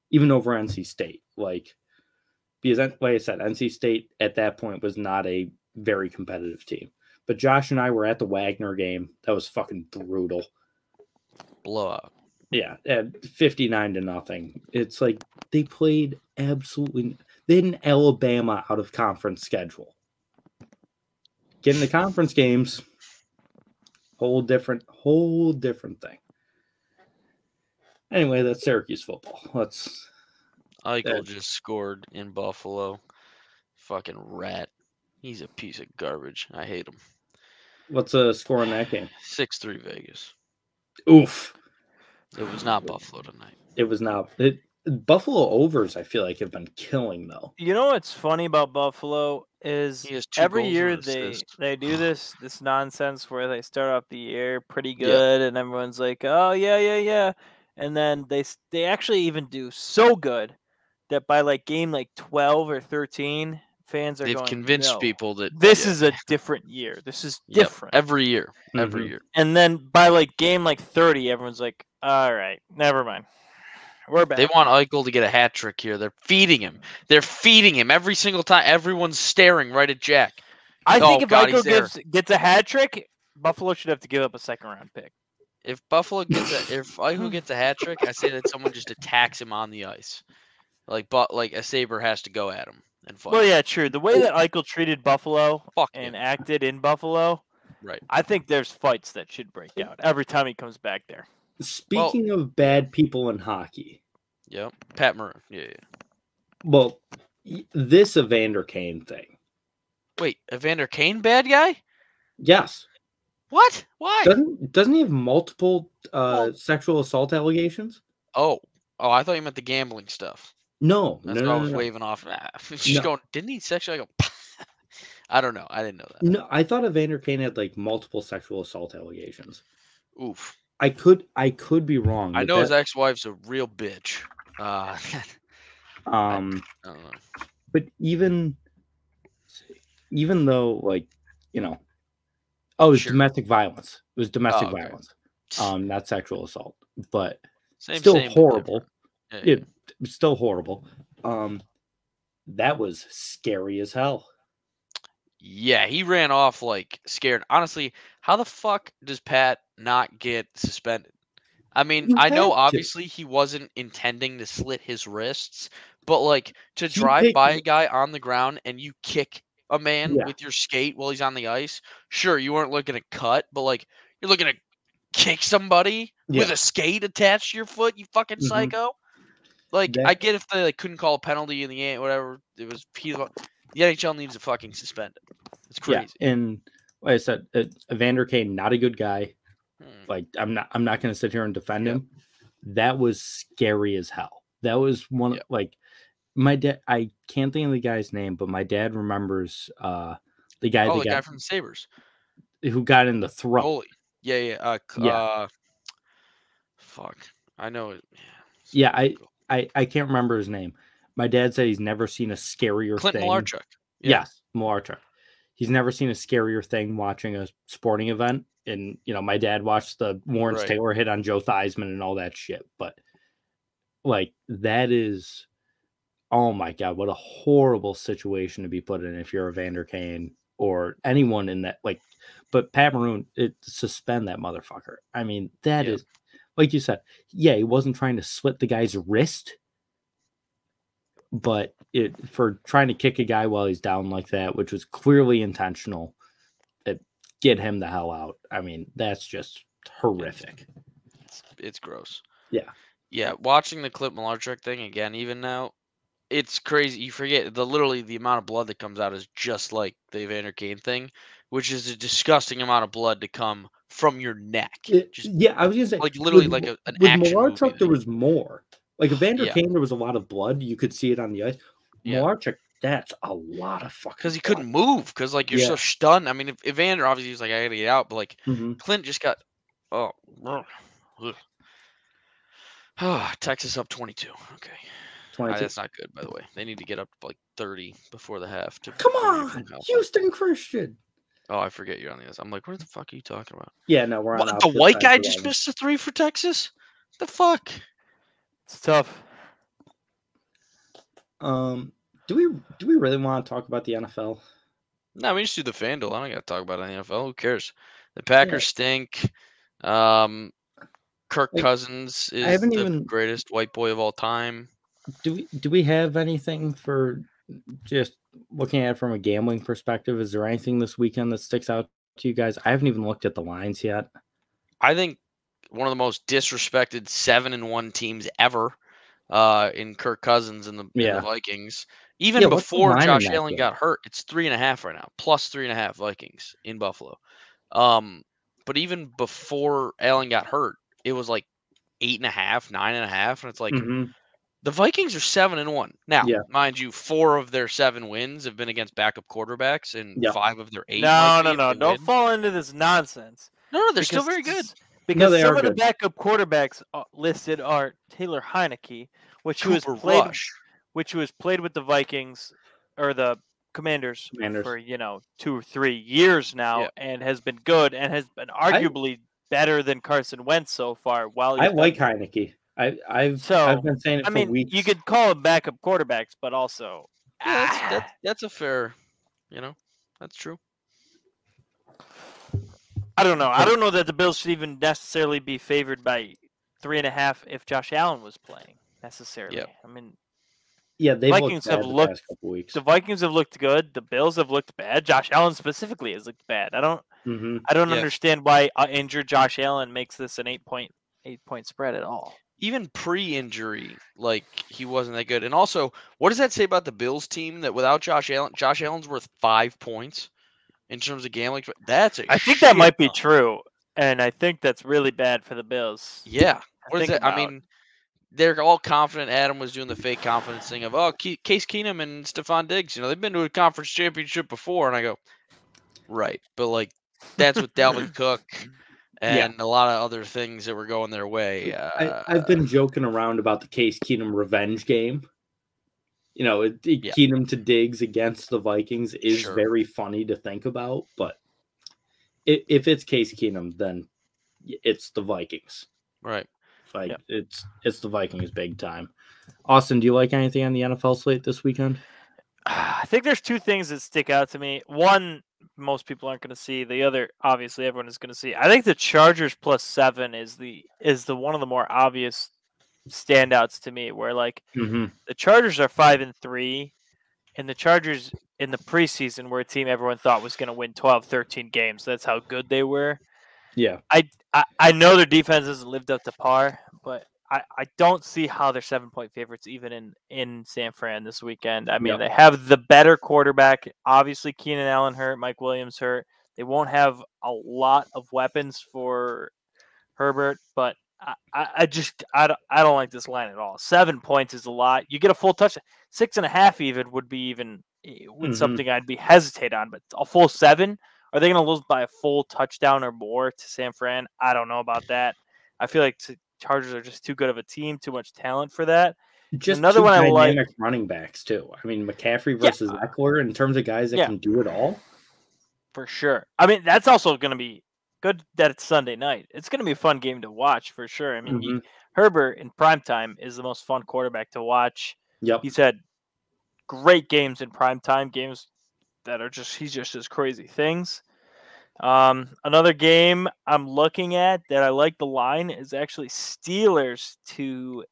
[SPEAKER 1] even over NC State. Because like I said, NC State at that point was not a very competitive team. But Josh and I were at the Wagner game. That was fucking brutal.
[SPEAKER 2] Blowout.
[SPEAKER 1] Yeah, at 59-0. It's like they played absolutely. They had an Alabama out of conference schedule. Getting the conference games, whole different thing. Anyway, that's Syracuse football.
[SPEAKER 2] Eichel just scored in Buffalo. Fucking rat. He's a piece of garbage. I hate him.
[SPEAKER 1] What's the score in that game?
[SPEAKER 2] 6-3 Vegas.
[SPEAKER 1] Oof.
[SPEAKER 2] It was not Buffalo tonight.
[SPEAKER 1] It was not. Buffalo overs, I feel like, have been killing, though.
[SPEAKER 3] You know what's funny about Buffalo is
[SPEAKER 2] He has 2
[SPEAKER 3] every
[SPEAKER 2] goals
[SPEAKER 3] year
[SPEAKER 2] and an assist.
[SPEAKER 3] they do this nonsense where they start off the year pretty good and everyone's like, oh yeah, and then they actually even do so good that by like game like 12 or 13, fans are
[SPEAKER 2] They've
[SPEAKER 3] going,
[SPEAKER 2] convinced
[SPEAKER 3] no,
[SPEAKER 2] people that
[SPEAKER 3] this is a different year. This is different.
[SPEAKER 2] Every year.
[SPEAKER 1] Mhm.
[SPEAKER 2] Every year.
[SPEAKER 3] And then by like game like 30, everyone's like, all right, never mind. We're back.
[SPEAKER 2] They want Eichel to get a hat trick here. They're feeding him. They're feeding him every single time. Everyone's staring right at Jack.
[SPEAKER 3] I think if
[SPEAKER 2] God, he's
[SPEAKER 3] Eichel gets a hat trick, Buffalo should have to give up a 2nd-round pick.
[SPEAKER 2] If Eichel gets a hat trick, I say that someone just attacks him on the ice. Like a saber has to go at him and fight.
[SPEAKER 3] Well, yeah, true. The way that Eichel treated Buffalo
[SPEAKER 2] Fuck
[SPEAKER 3] and
[SPEAKER 2] him.
[SPEAKER 3] acted in Buffalo,
[SPEAKER 2] Right.
[SPEAKER 3] I think there's fights that should break out every time he comes back there.
[SPEAKER 1] Speaking of bad people in hockey,
[SPEAKER 2] Yep. Pat Maroon. Yeah.
[SPEAKER 1] well, this Evander Kane thing.
[SPEAKER 2] Wait, Evander Kane bad guy?
[SPEAKER 1] Yes.
[SPEAKER 2] What? Why?
[SPEAKER 1] Doesn't he have multiple
[SPEAKER 2] Well-
[SPEAKER 1] sexual assault allegations?
[SPEAKER 2] Oh, I thought you meant the gambling stuff.
[SPEAKER 1] No.
[SPEAKER 2] That's
[SPEAKER 1] no,
[SPEAKER 2] why I
[SPEAKER 1] no,
[SPEAKER 2] was
[SPEAKER 1] no.
[SPEAKER 2] waving off. She's
[SPEAKER 1] No.
[SPEAKER 2] going, didn't he sexually? I go, I don't know. I didn't know that.
[SPEAKER 1] No, I thought Evander Kane had like multiple sexual assault allegations.
[SPEAKER 2] Oof.
[SPEAKER 1] I could be wrong.
[SPEAKER 2] I
[SPEAKER 1] but
[SPEAKER 2] know his ex-wife's a real bitch.
[SPEAKER 1] Um,
[SPEAKER 2] I don't know.
[SPEAKER 1] but even though, like, it was
[SPEAKER 2] Sure.
[SPEAKER 1] domestic violence. It was domestic
[SPEAKER 2] okay.
[SPEAKER 1] violence. Not sexual assault, but
[SPEAKER 2] Same,
[SPEAKER 1] still
[SPEAKER 2] but
[SPEAKER 1] horrible.
[SPEAKER 2] different. Yeah,
[SPEAKER 1] It was still horrible. That was scary as hell.
[SPEAKER 2] Yeah, he ran off like scared. Honestly, how the fuck does Pat not get suspended? I mean,
[SPEAKER 1] You
[SPEAKER 2] I know
[SPEAKER 1] have to.
[SPEAKER 2] obviously he wasn't intending to slit his wrists, but like to
[SPEAKER 1] He
[SPEAKER 2] drive
[SPEAKER 1] picked-
[SPEAKER 2] by a guy on the ground and you kick a man
[SPEAKER 1] Yeah.
[SPEAKER 2] with your skate while he's on the ice, sure, you weren't looking to cut, but like you're looking to kick somebody with
[SPEAKER 1] Yeah.
[SPEAKER 2] a skate attached to your foot, you fucking
[SPEAKER 1] Mhm.
[SPEAKER 2] psycho. Like, I get if they couldn't call a penalty in the end, whatever. It was the NHL needs to fucking suspend it. It's crazy.
[SPEAKER 1] Yeah, and like I said, Evander Kane, not a good guy. Like, I'm not going to sit here and defend him. That was scary as hell. That was one like my dad. I can't think of the guy's name, but my dad remembers the guy.
[SPEAKER 2] The guy from the Sabres
[SPEAKER 1] who got in the throat.
[SPEAKER 2] Holy. Yeah. Fuck. I know it.
[SPEAKER 1] Yeah, I can't remember his name. My dad said he's never seen a scarier
[SPEAKER 2] Clint
[SPEAKER 1] thing.
[SPEAKER 2] Malarchuk.
[SPEAKER 1] Yeah. Yes, Malarchuk. He's never seen a scarier thing watching a sporting event. And, my dad watched the Lawrence Taylor hit on Joe Theismann and all that shit. But, like, that is, oh my God, what a horrible situation to be put in if you're Evander Kane or anyone in that. Like, but Pat Maroon, suspend that motherfucker. I mean, that is, like you said, he wasn't trying to slit the guy's wrist. But for trying to kick a guy while he's down like that, which was clearly intentional, get him the hell out. I mean, that's just horrific.
[SPEAKER 2] It's gross.
[SPEAKER 1] Yeah.
[SPEAKER 2] Yeah, watching the Clint Malarchuk thing again, even now, it's crazy. You forget literally the amount of blood that comes out is just like the Evander Kane thing, which is a disgusting amount of blood to come from your neck.
[SPEAKER 1] I was gonna say,
[SPEAKER 2] like literally like an action movie.
[SPEAKER 1] Malarchuk, there was more. Like Evander Kane, there was a lot of blood. You could see it on the ice. Malarchuk, that's a lot of fucking.
[SPEAKER 2] Because he couldn't move. Because you're so stunned. I mean, if Evander obviously was like, I gotta get out, but like Clint just got. Texas up 22. Okay. 22. That's not good, by the way. They need to get up to like 30 before the half.
[SPEAKER 1] Come on, Houston Christian.
[SPEAKER 2] Oh, I forget you're on the ice. I'm like, what the fuck are you talking about?
[SPEAKER 1] Yeah, no, we're on
[SPEAKER 2] the white guy just missed a 3 for Texas? The fuck?
[SPEAKER 3] It's tough.
[SPEAKER 1] Do we really want to talk about the NFL?
[SPEAKER 2] No, we just do the FanDuel. I don't got to talk about the NFL. Who cares? The Packers stink. Kirk Cousins is the greatest white boy of all time.
[SPEAKER 1] Do we have anything for just looking at it from a gambling perspective? Is there anything this weekend that sticks out to you guys? I haven't even looked at the lines yet.
[SPEAKER 2] I think one of the most disrespected 7-1 teams ever in Kirk Cousins and the Vikings. Even before Josh Allen got hurt, it's 3.5 right now, plus 3.5 Vikings in Buffalo. But even before Allen got hurt, it was like 8.5, 9.5, and it's like the Vikings are 7-1 now. Mind you, 4 of their 7 wins have been against backup quarterbacks, and 5 of their 8.
[SPEAKER 3] No! Don't fall into this nonsense.
[SPEAKER 2] No, they're still very good.
[SPEAKER 3] Because some of the backup quarterbacks listed are Taylor Heineke, which was played with the Vikings or the Commanders. For 2 or 3 years now, and has been good and has been arguably better than Carson Wentz so far.
[SPEAKER 1] I like Heineke. I've been saying it for weeks.
[SPEAKER 3] You could call them backup quarterbacks, but also
[SPEAKER 2] that's a fair, that's true.
[SPEAKER 3] I don't know. I don't know that the Bills should even necessarily be favored by 3.5 if Josh Allen was playing necessarily. I mean,
[SPEAKER 1] the Vikings have looked. The couple weeks.
[SPEAKER 3] The Vikings have looked good. The Bills have looked bad. Josh Allen specifically has looked bad. I don't understand why injured Josh Allen makes this an 8-point spread at all.
[SPEAKER 2] Even pre-injury, he wasn't that good. And also, what does that say about the Bills team that without Josh Allen's worth 5 points in terms of gambling? I
[SPEAKER 3] think that might be true, and I think that's really bad for the Bills.
[SPEAKER 2] Yeah. What is that? I mean, they're all confident. Adam was doing the fake confidence thing of, Case Keenum and Stephon Diggs, they've been to a conference championship before. And I go, right. But, that's with Dalvin Cook and a lot of other things that were going their way.
[SPEAKER 1] I've been joking around about the Case Keenum revenge game. Keenum to Diggs against the Vikings is very funny to think about. But if it's Case Keenum, then it's the Vikings.
[SPEAKER 2] Right.
[SPEAKER 1] It's the Vikings big time. Austin, do you like anything on the NFL slate this weekend?
[SPEAKER 3] I think there's 2 things that stick out to me. One, most people aren't going to see. The other, obviously, everyone is going to see. I think the Chargers plus 7 is the one of the more obvious standouts to me. Where the Chargers are 5-3, and the Chargers in the preseason were a team everyone thought was going to win 12, 13 games. That's how good they were.
[SPEAKER 1] Yeah,
[SPEAKER 3] I know their defense hasn't lived up to par, but I don't see how they're 7-point favorites even in San Fran this weekend. I mean,
[SPEAKER 1] Yep.
[SPEAKER 3] they have the better quarterback. Obviously, Keenan Allen hurt, Mike Williams hurt. They won't have a lot of weapons for Herbert, but I don't like this line at all. 7 points is a lot. You get a full touchdown. 6.5 even would be something I'd be hesitate on, but a full 7. Are they going to lose by a full touchdown or more to San Fran? I don't know about that. I feel like Chargers are just too good of a team, too much talent for that.
[SPEAKER 1] Just
[SPEAKER 3] another
[SPEAKER 1] two
[SPEAKER 3] one I
[SPEAKER 1] dynamic
[SPEAKER 3] like
[SPEAKER 1] running backs too. I mean, McCaffrey versus Eckler in terms of guys that can do it all.
[SPEAKER 3] For sure. I mean, that's also going to be good that it's Sunday night. It's going to be a fun game to watch for sure. I mean, Herbert in primetime is the most fun quarterback to watch.
[SPEAKER 1] Yep.
[SPEAKER 3] He's had great games in primetime, games that are he's just as crazy things. Another game I'm looking at that I like the line is actually Steelers to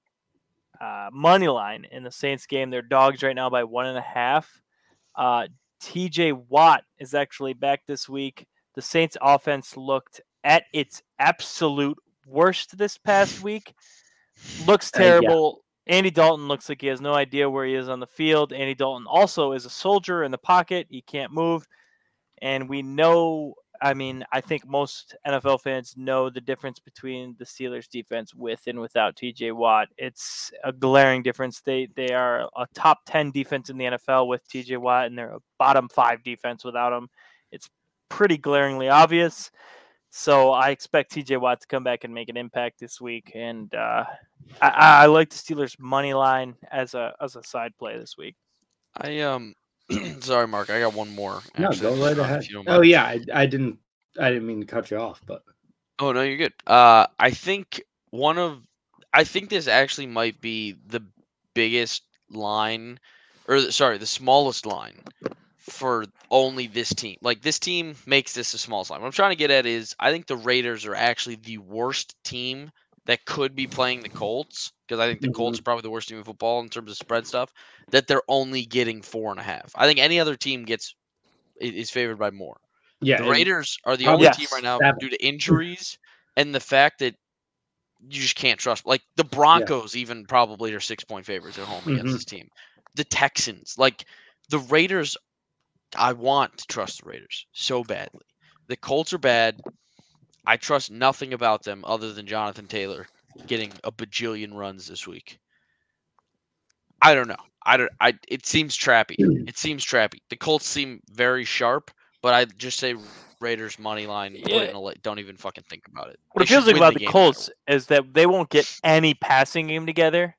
[SPEAKER 3] money line in the Saints game. They're dogs right now by 1.5. TJ Watt is actually back this week. The Saints offense looked at its absolute worst this past week. Looks terrible. Andy Dalton looks like he has no idea where he is on the field. Andy Dalton also is a soldier in the pocket. He can't move. And we know, I mean, I think most NFL fans know the difference between the Steelers defense with and without TJ Watt. It's a glaring difference. They are a top 10 defense in the NFL with TJ Watt, and they're a bottom 5 defense without him. It's pretty glaringly obvious. So I expect TJ Watt to come back and make an impact this week. And I like the Steelers money line as a side play this week.
[SPEAKER 2] Sorry, Mark. I got one more.
[SPEAKER 1] Actually, no, go right ahead. I didn't mean to cut you off, but
[SPEAKER 2] oh no, you're good. I think this actually might be the biggest line, the smallest line for only this team. Like, this team makes this the smallest line. What I'm trying to get at is I think the Raiders are actually the worst team that could be playing the Colts, because I think the Colts are probably the worst team in football in terms of spread stuff, that they're only getting 4.5. I think any other team is favored by more.
[SPEAKER 1] Yeah,
[SPEAKER 2] the Raiders are the only team right now due to injuries and the fact that you just can't trust. Like, the Broncos even probably are 6-point favorites at home against this team. The Texans, like, the Raiders, I want to trust the Raiders so badly. The Colts are bad. I trust nothing about them other than Jonathan Taylor getting a bajillion runs this week. I don't know. It seems trappy. The Colts seem very sharp, but I just say Raiders money line. Don't even fucking think about it.
[SPEAKER 3] What it feels like about the Colts is that they won't get any passing game together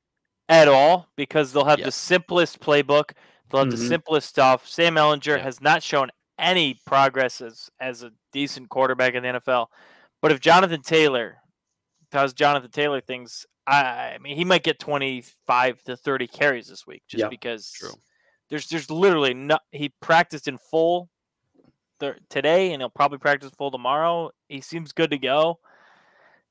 [SPEAKER 3] at all, because they'll have the simplest playbook. They'll have the simplest stuff. Sam Ehlinger has not shown any progress as a decent quarterback in the NFL. But if Jonathan Taylor does Jonathan Taylor things, I mean, he might get 25 to 30 carries this week, just because there's literally no. He practiced in full today, and he'll probably practice full tomorrow. He seems good to go,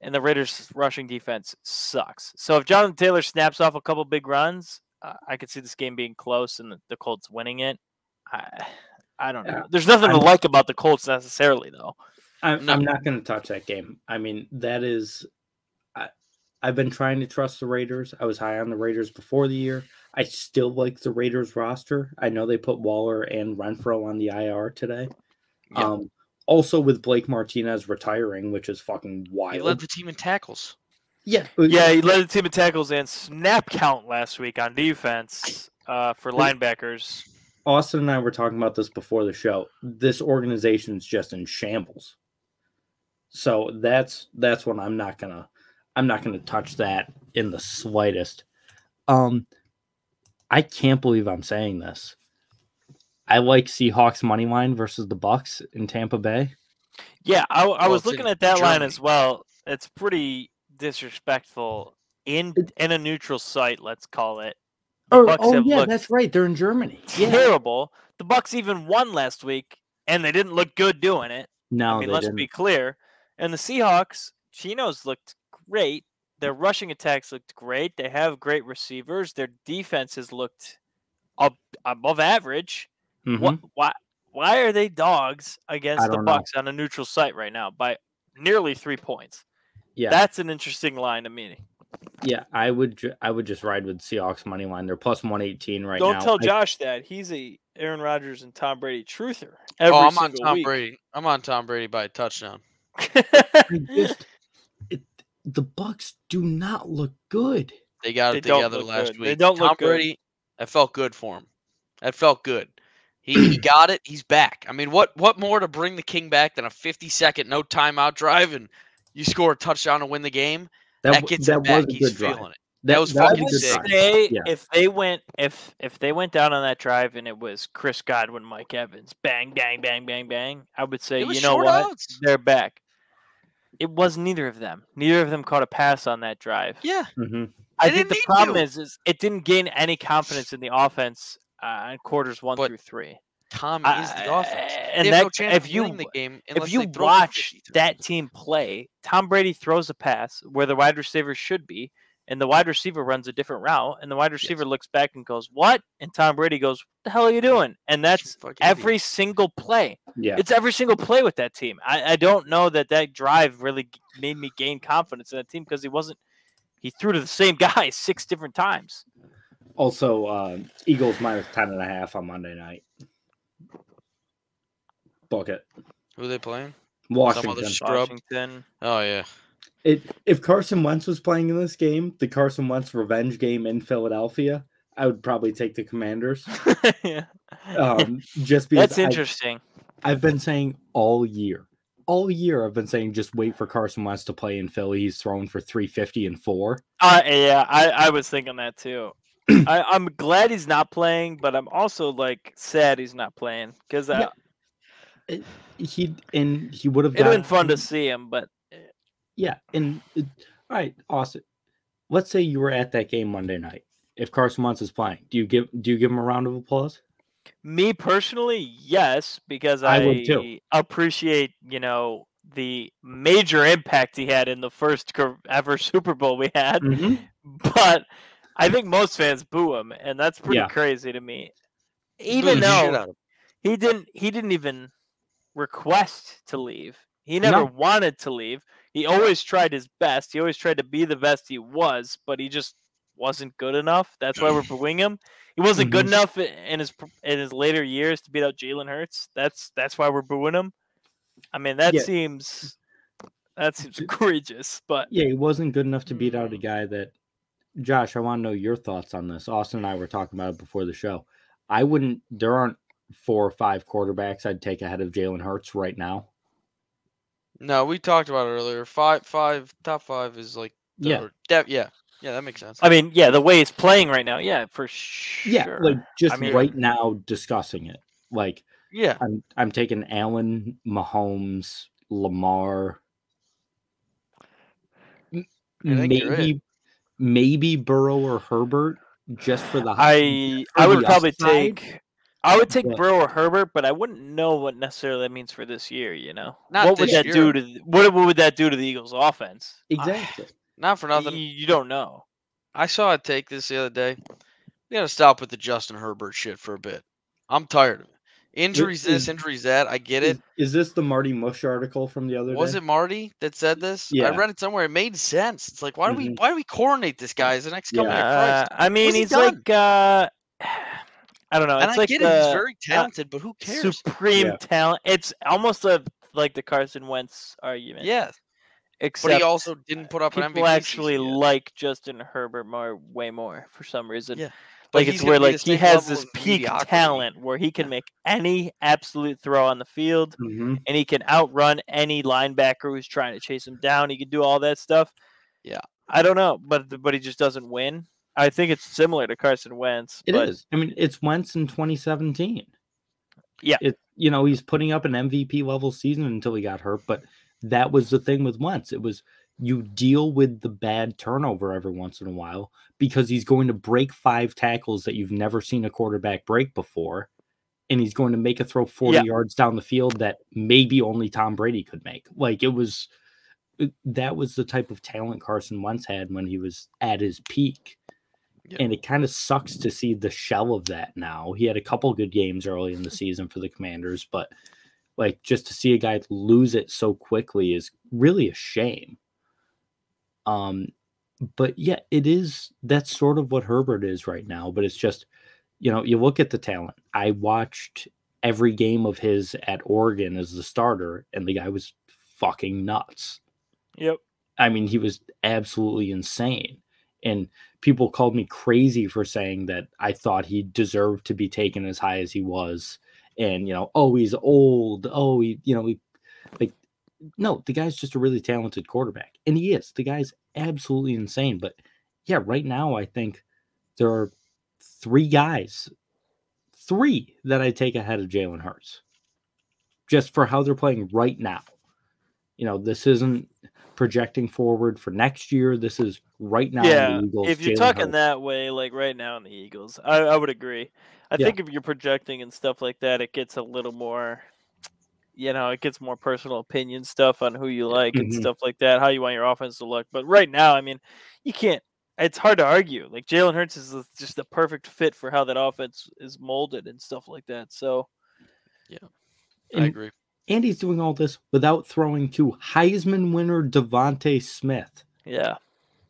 [SPEAKER 3] and the Raiders' rushing defense sucks. So if Jonathan Taylor snaps off a couple big runs, I could see this game being close and the Colts winning it. I don't know. There's nothing to like about the Colts necessarily, though.
[SPEAKER 1] I'm not going to touch that game. I mean, that is. I've been trying to trust the Raiders. I was high on the Raiders before the year. I still like the Raiders roster. I know they put Waller and Renfro on the IR today. Yep. Also with Blake Martinez retiring, which is fucking wild.
[SPEAKER 2] He led the team in tackles.
[SPEAKER 1] Yeah,
[SPEAKER 3] he led the team in tackles and snap count last week on defense for linebackers.
[SPEAKER 1] Austin and I were talking about this before the show. This organization's just in shambles. So that's when I'm not gonna touch that in the slightest. I can't believe I'm saying this. I like Seahawks money line versus the Bucks in Tampa Bay.
[SPEAKER 3] Yeah, I was looking at that line as well. It's pretty disrespectful in a neutral site, let's call it.
[SPEAKER 1] That's right. They're in Germany.
[SPEAKER 3] Terrible. The Bucks even won last week, and they didn't look good doing it.
[SPEAKER 1] No,
[SPEAKER 3] let's be clear. And the Seahawks, Chinos looked great. Their rushing attacks looked great. They have great receivers. Their defenses looked above average. Why are they dogs against the Bucks on a neutral site right now by nearly 3 points? Yeah, that's an interesting line to me.
[SPEAKER 1] Yeah, I would just ride with Seahawks money line. They're plus 118 right now.
[SPEAKER 3] Don't tell Josh that. He's a Aaron Rodgers and Tom Brady truther
[SPEAKER 2] Oh,
[SPEAKER 3] every
[SPEAKER 2] I'm on
[SPEAKER 3] single
[SPEAKER 2] Tom
[SPEAKER 3] week.
[SPEAKER 2] Brady. I'm on Tom Brady by a touchdown.
[SPEAKER 1] The Bucks do not look good.
[SPEAKER 2] They got
[SPEAKER 3] They
[SPEAKER 2] it
[SPEAKER 3] don't
[SPEAKER 2] together
[SPEAKER 3] look
[SPEAKER 2] last
[SPEAKER 3] good.
[SPEAKER 2] week.
[SPEAKER 3] They don't
[SPEAKER 2] Tom
[SPEAKER 3] look good.
[SPEAKER 2] Brady, that felt good for him. That felt good. He got it. He's back. I mean, what more to bring the king back than a 50-second no timeout drive and you score a touchdown to win the game? That gets him
[SPEAKER 1] was
[SPEAKER 2] back.
[SPEAKER 1] a
[SPEAKER 2] He's
[SPEAKER 1] good drive.
[SPEAKER 2] feeling it. That was
[SPEAKER 3] I
[SPEAKER 2] fucking
[SPEAKER 3] would
[SPEAKER 2] sick.
[SPEAKER 3] say
[SPEAKER 1] Yeah.
[SPEAKER 3] if they went down on that drive and it was Chris Godwin, Mike Evans, bang, bang, bang, bang, bang, I would say,
[SPEAKER 2] It was
[SPEAKER 3] you know
[SPEAKER 2] short
[SPEAKER 3] what?
[SPEAKER 2] outs.
[SPEAKER 3] They're back. It was neither of them. Neither of them caught a pass on that drive.
[SPEAKER 2] Yeah.
[SPEAKER 1] Mm-hmm.
[SPEAKER 3] I
[SPEAKER 2] They
[SPEAKER 3] think
[SPEAKER 2] didn't
[SPEAKER 3] the
[SPEAKER 2] need
[SPEAKER 3] problem
[SPEAKER 2] to.
[SPEAKER 3] is it didn't gain any confidence in the offense in quarters 1
[SPEAKER 2] But
[SPEAKER 3] through 3.
[SPEAKER 2] Tom is the offense.
[SPEAKER 3] And
[SPEAKER 2] They have no chance
[SPEAKER 3] if
[SPEAKER 2] of
[SPEAKER 3] you
[SPEAKER 2] winning the game
[SPEAKER 3] if
[SPEAKER 2] unless
[SPEAKER 3] you
[SPEAKER 2] they throw
[SPEAKER 3] watch
[SPEAKER 2] 50
[SPEAKER 3] that
[SPEAKER 2] times.
[SPEAKER 3] team play, Tom Brady throws a pass where the wide receiver should be, and the wide receiver runs a different route, and the wide receiver looks back and goes, "What?" And Tom Brady goes, "What the hell are you doing?" And that's
[SPEAKER 2] Fucking
[SPEAKER 3] every
[SPEAKER 2] idiot.
[SPEAKER 3] single play.
[SPEAKER 1] Yeah.
[SPEAKER 3] It's every single play with that team. I don't know that drive really made me gain confidence in that team because he threw to the same guy 6 different times.
[SPEAKER 1] Also, Eagles minus 10.5 on Monday night. Book it.
[SPEAKER 2] Who are they playing?
[SPEAKER 1] Washington.
[SPEAKER 2] Some other scrub.
[SPEAKER 3] Washington.
[SPEAKER 2] Oh, yeah.
[SPEAKER 1] If Carson Wentz was playing in this game, the Carson Wentz revenge game in Philadelphia, I would probably take the Commanders.
[SPEAKER 3] Yeah.
[SPEAKER 1] Just because
[SPEAKER 3] That's interesting.
[SPEAKER 1] I've been saying all year I've been saying just wait for Carson Wentz to play in Philly. He's thrown for 350 and 4.
[SPEAKER 3] Yeah, I was thinking that too. I'm glad he's not playing, but I'm also like sad he's not playing because
[SPEAKER 1] he would have.
[SPEAKER 3] It'd have been fun to see him, but
[SPEAKER 1] yeah. And all right, Austin. Let's say you were at that game Monday night. If Carson Wentz is playing, do you give him a round of applause?
[SPEAKER 3] Me personally, yes, because
[SPEAKER 1] I would too.
[SPEAKER 3] Appreciate the major impact he had in the first ever Super Bowl we had.
[SPEAKER 1] Mm-hmm.
[SPEAKER 3] But I think most fans boo him, and that's pretty crazy to me. Even though he didn't even request to leave. He never wanted to leave. He always tried his best. He always tried to be the best he was, but he just wasn't good enough. That's why we're booing him. He wasn't good enough in his later years to beat out Jalen Hurts. That's why we're booing him. I mean, that seems egregious, but
[SPEAKER 1] yeah, he wasn't good enough to beat out a guy that. Josh, I want to know your thoughts on this. Austin and I were talking about it before the show. There aren't 4 or 5 quarterbacks I'd take ahead of Jalen Hurts right now.
[SPEAKER 2] No, we talked about it earlier. Top 5 is like that makes sense.
[SPEAKER 3] I mean, the way he's playing right now, for sure.
[SPEAKER 1] Yeah, like right now discussing it. Like,
[SPEAKER 2] yeah,
[SPEAKER 1] I'm taking Allen, Mahomes, Lamar, maybe Burrow or Herbert just for the.
[SPEAKER 3] I would probably take. I would take Burrow or Herbert, but I wouldn't know what necessarily that means for this year. What would that do to what would that do to the Eagles' offense?
[SPEAKER 1] Exactly.
[SPEAKER 2] Not for nothing.
[SPEAKER 3] You don't know.
[SPEAKER 2] I saw a take this the other day. We got to stop with the Justin Herbert shit for a bit. I'm tired of it. Injuries this, injuries that. I get it.
[SPEAKER 1] Is this the Marty Mush article from the other day?
[SPEAKER 2] Was it Marty that said this?
[SPEAKER 1] Yeah.
[SPEAKER 2] I read it somewhere. It made sense. It's like, why do we coordinate this guy as the next coming of Christ?
[SPEAKER 3] I mean, he's like I don't know.
[SPEAKER 2] And
[SPEAKER 3] it's
[SPEAKER 2] I
[SPEAKER 3] like
[SPEAKER 2] get it. He's very talented, but who cares?
[SPEAKER 3] Supreme talent. It's almost like the Carson Wentz argument.
[SPEAKER 2] Yeah.
[SPEAKER 3] Except
[SPEAKER 2] but he also didn't put up an MVP.
[SPEAKER 3] People actually like Justin Herbert way more for some reason.
[SPEAKER 2] Yeah.
[SPEAKER 3] Like it's where he has this peak talent where he can make any absolute throw on the field, and he can outrun any linebacker who's trying to chase him down. He can do all that stuff.
[SPEAKER 2] Yeah.
[SPEAKER 3] I don't know, but he just doesn't win. I think it's similar to Carson Wentz.
[SPEAKER 1] It is. I mean, it's Wentz in 2017.
[SPEAKER 3] Yeah.
[SPEAKER 1] He's putting up an MVP level season until he got hurt, but that was the thing with Wentz. It was you deal with the bad turnover every once in a while because he's going to break 5 tackles that you've never seen a quarterback break before, and he's going to make a throw 40 yards down the field that maybe only Tom Brady could make. Like that was the type of talent Carson Wentz had when he was at his peak. Yep. And it kind of sucks to see the shell of that now. He had a couple good games early in the season for the Commanders, but like just to see a guy lose it so quickly is really a shame. But yeah, it is. That's sort of what Herbert is right now. But it's just, you look at the talent. I watched every game of his at Oregon as the starter, and the guy was fucking nuts.
[SPEAKER 3] Yep.
[SPEAKER 1] I mean, he was absolutely insane. And people called me crazy for saying that I thought he deserved to be taken as high as he was. And, oh, he's old. Oh, like, no, the guy's just a really talented quarterback. And he is. The guy's absolutely insane. But yeah, right now, I think there are three that I take ahead of Jalen Hurts just for how they're playing right now. This isn't projecting forward for next year. This is right now.
[SPEAKER 3] Yeah,
[SPEAKER 1] in the Eagles,
[SPEAKER 3] if you're
[SPEAKER 1] Jalen
[SPEAKER 3] talking
[SPEAKER 1] Hurts.
[SPEAKER 3] that way, like right now in the Eagles, I would agree. I
[SPEAKER 1] Yeah.
[SPEAKER 3] think if you're projecting and stuff like that, it gets a little more, it gets more personal opinion stuff on who you like and
[SPEAKER 1] Mhm.
[SPEAKER 3] stuff like that, how you want your offense to look. But right now, I mean, you can't. It's hard to argue. Like Jalen Hurts is just the perfect fit for how that offense is molded and stuff like that. So,
[SPEAKER 2] Yeah, I
[SPEAKER 1] And
[SPEAKER 2] agree.
[SPEAKER 1] Andy's doing all this without throwing to Heisman winner Devontae Smith.
[SPEAKER 3] yeah.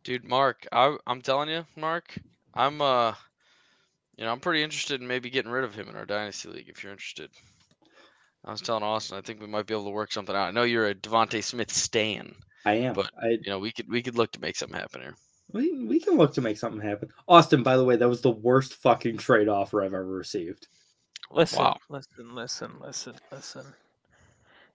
[SPEAKER 2] Dude, Mark, I'm telling you, Mark, I'm I'm pretty interested in maybe getting rid of him in our dynasty league if you're interested. I was telling Austin, I think we might be able to work something out. I know you're a Devontae Smith stan,
[SPEAKER 1] I am.
[SPEAKER 2] but we could look to make something happen here.
[SPEAKER 1] We can look to make something happen. Austin, by the way, that was the worst fucking trade offer I've ever received.
[SPEAKER 3] Listen,
[SPEAKER 2] Wow.
[SPEAKER 3] listen.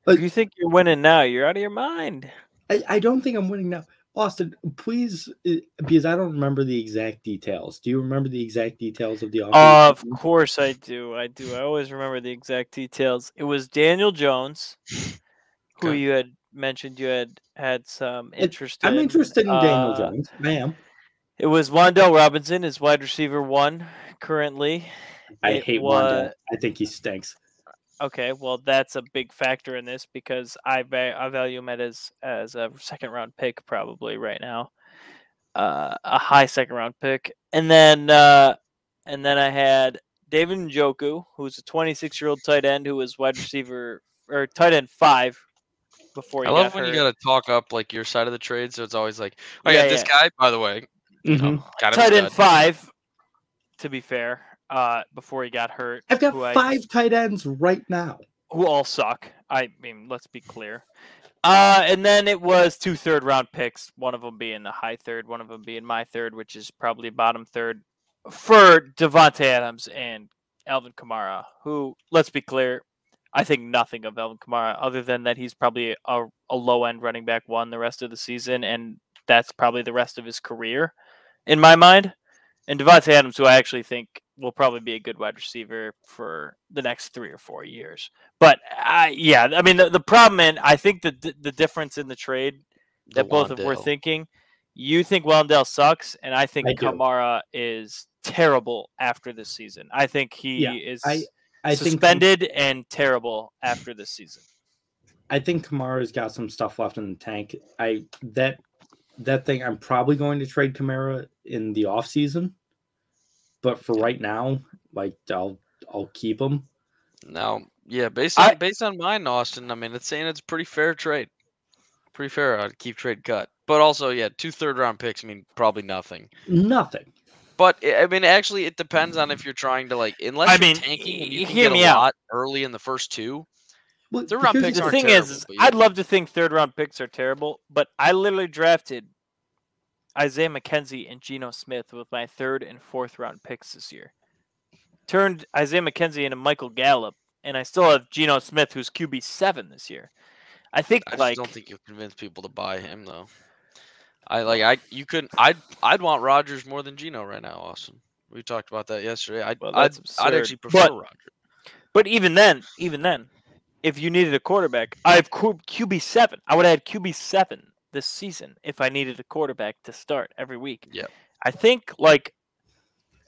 [SPEAKER 1] But-
[SPEAKER 3] If you think you're winning now, you're out of your mind.
[SPEAKER 1] I don't think I'm winning now. Austin, please, because I don't remember the exact details. Do you remember the exact details of the offer?
[SPEAKER 3] Of course I do. I always remember the exact details. It was Daniel Jones, who
[SPEAKER 2] Okay.
[SPEAKER 3] you had mentioned you had some interest in.
[SPEAKER 1] I'm interested in Daniel Jones. I am.
[SPEAKER 3] It was Wan'Dale Robinson, his wide receiver one currently.
[SPEAKER 1] I hate Wan'Dale. I think he stinks.
[SPEAKER 3] Okay, well, that's a big factor in this because I value him as a second round pick probably right now, a high second round pick, and then I had David Njoku, who's a 26-year-old tight end who was wide receiver or tight end 5 before he
[SPEAKER 2] I love
[SPEAKER 3] got
[SPEAKER 2] when
[SPEAKER 3] hurt.
[SPEAKER 2] you got to talk up like your side of the trade, so it's always like, oh
[SPEAKER 3] Yeah,
[SPEAKER 2] yeah, this guy, by the way, got him
[SPEAKER 3] tight end
[SPEAKER 2] stud.
[SPEAKER 3] 5. To be fair, before he got hurt,
[SPEAKER 1] I've got 5 tight ends right now
[SPEAKER 3] who all suck. I mean, let's be clear. And then it was 2 third-round picks, one of them being the high third, one of them being my third, which is probably bottom third, for Devontae Adams and Alvin Kamara, who, let's be clear, I think nothing of Alvin Kamara other than that he's probably a low-end running back one the rest of the season, and that's probably the rest of his career, in my mind. And Devontae Adams, who I actually think will probably be a good wide receiver for the next 3 or 4 years. But yeah, I mean the problem, and I think the difference in the trade that both of we're thinking, you think Wan'Dale sucks, and I think Kamara is terrible after this season. I think he is suspended and terrible after this season.
[SPEAKER 1] I think Kamara's got some stuff left in the tank. That thing, I'm probably going to trade Kamara in the offseason. But for right now, like I'll keep him.
[SPEAKER 2] Now, yeah, based on mine, Austin, I mean, it's saying it's a pretty fair trade. Pretty fair to keep trade cut. But also, yeah, 2 third-round picks, I mean, probably nothing.
[SPEAKER 1] Nothing.
[SPEAKER 2] But, I mean, actually, it depends on if you're trying to, unless you're tanking and you can get a lot early in the first 2.
[SPEAKER 1] Well,
[SPEAKER 2] third-round picks
[SPEAKER 3] the
[SPEAKER 2] aren't
[SPEAKER 3] thing
[SPEAKER 2] terrible.
[SPEAKER 3] is, I'd love to think third-round picks are terrible, but I literally drafted Isaiah McKenzie and Geno Smith with my 3rd and 4th round picks this year. Turned Isaiah McKenzie into Michael Gallup, and I still have Geno Smith, who's QB7 this year. I think
[SPEAKER 2] I just don't think you'll convince people to buy him though. I'd want Rodgers more than Geno right now, Austin. We talked about that yesterday. I'd actually prefer Rodgers.
[SPEAKER 3] But even then, if you needed a quarterback, I have QB7. I would have had QB7 this season if I needed a quarterback to start every week.
[SPEAKER 2] Yeah.
[SPEAKER 3] I think 3rd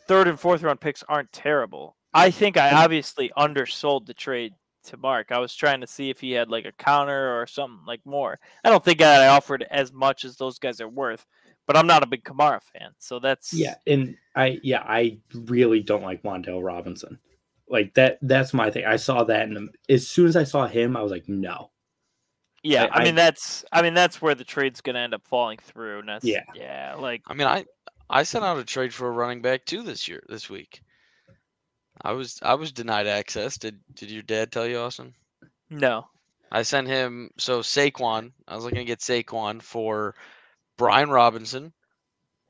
[SPEAKER 3] and 4th round picks aren't terrible. I think I obviously undersold the trade to Mark. I was trying to see if he had a counter or something more. I don't think I offered as much as those guys are worth, but I'm not a big Kamara fan, so that's
[SPEAKER 1] and I really don't like Wan'Dale Robinson. That's my thing. I saw that, and as soon as I saw him, I was like, no.
[SPEAKER 3] Yeah, I mean that's where the trade's going to end up falling through. And that's, like
[SPEAKER 2] I mean, I sent out a trade for a running back too this week. I was denied access. Did your dad tell you, Austin?
[SPEAKER 3] No.
[SPEAKER 2] I sent him Saquon. I was looking to get Saquon for Brian Robinson,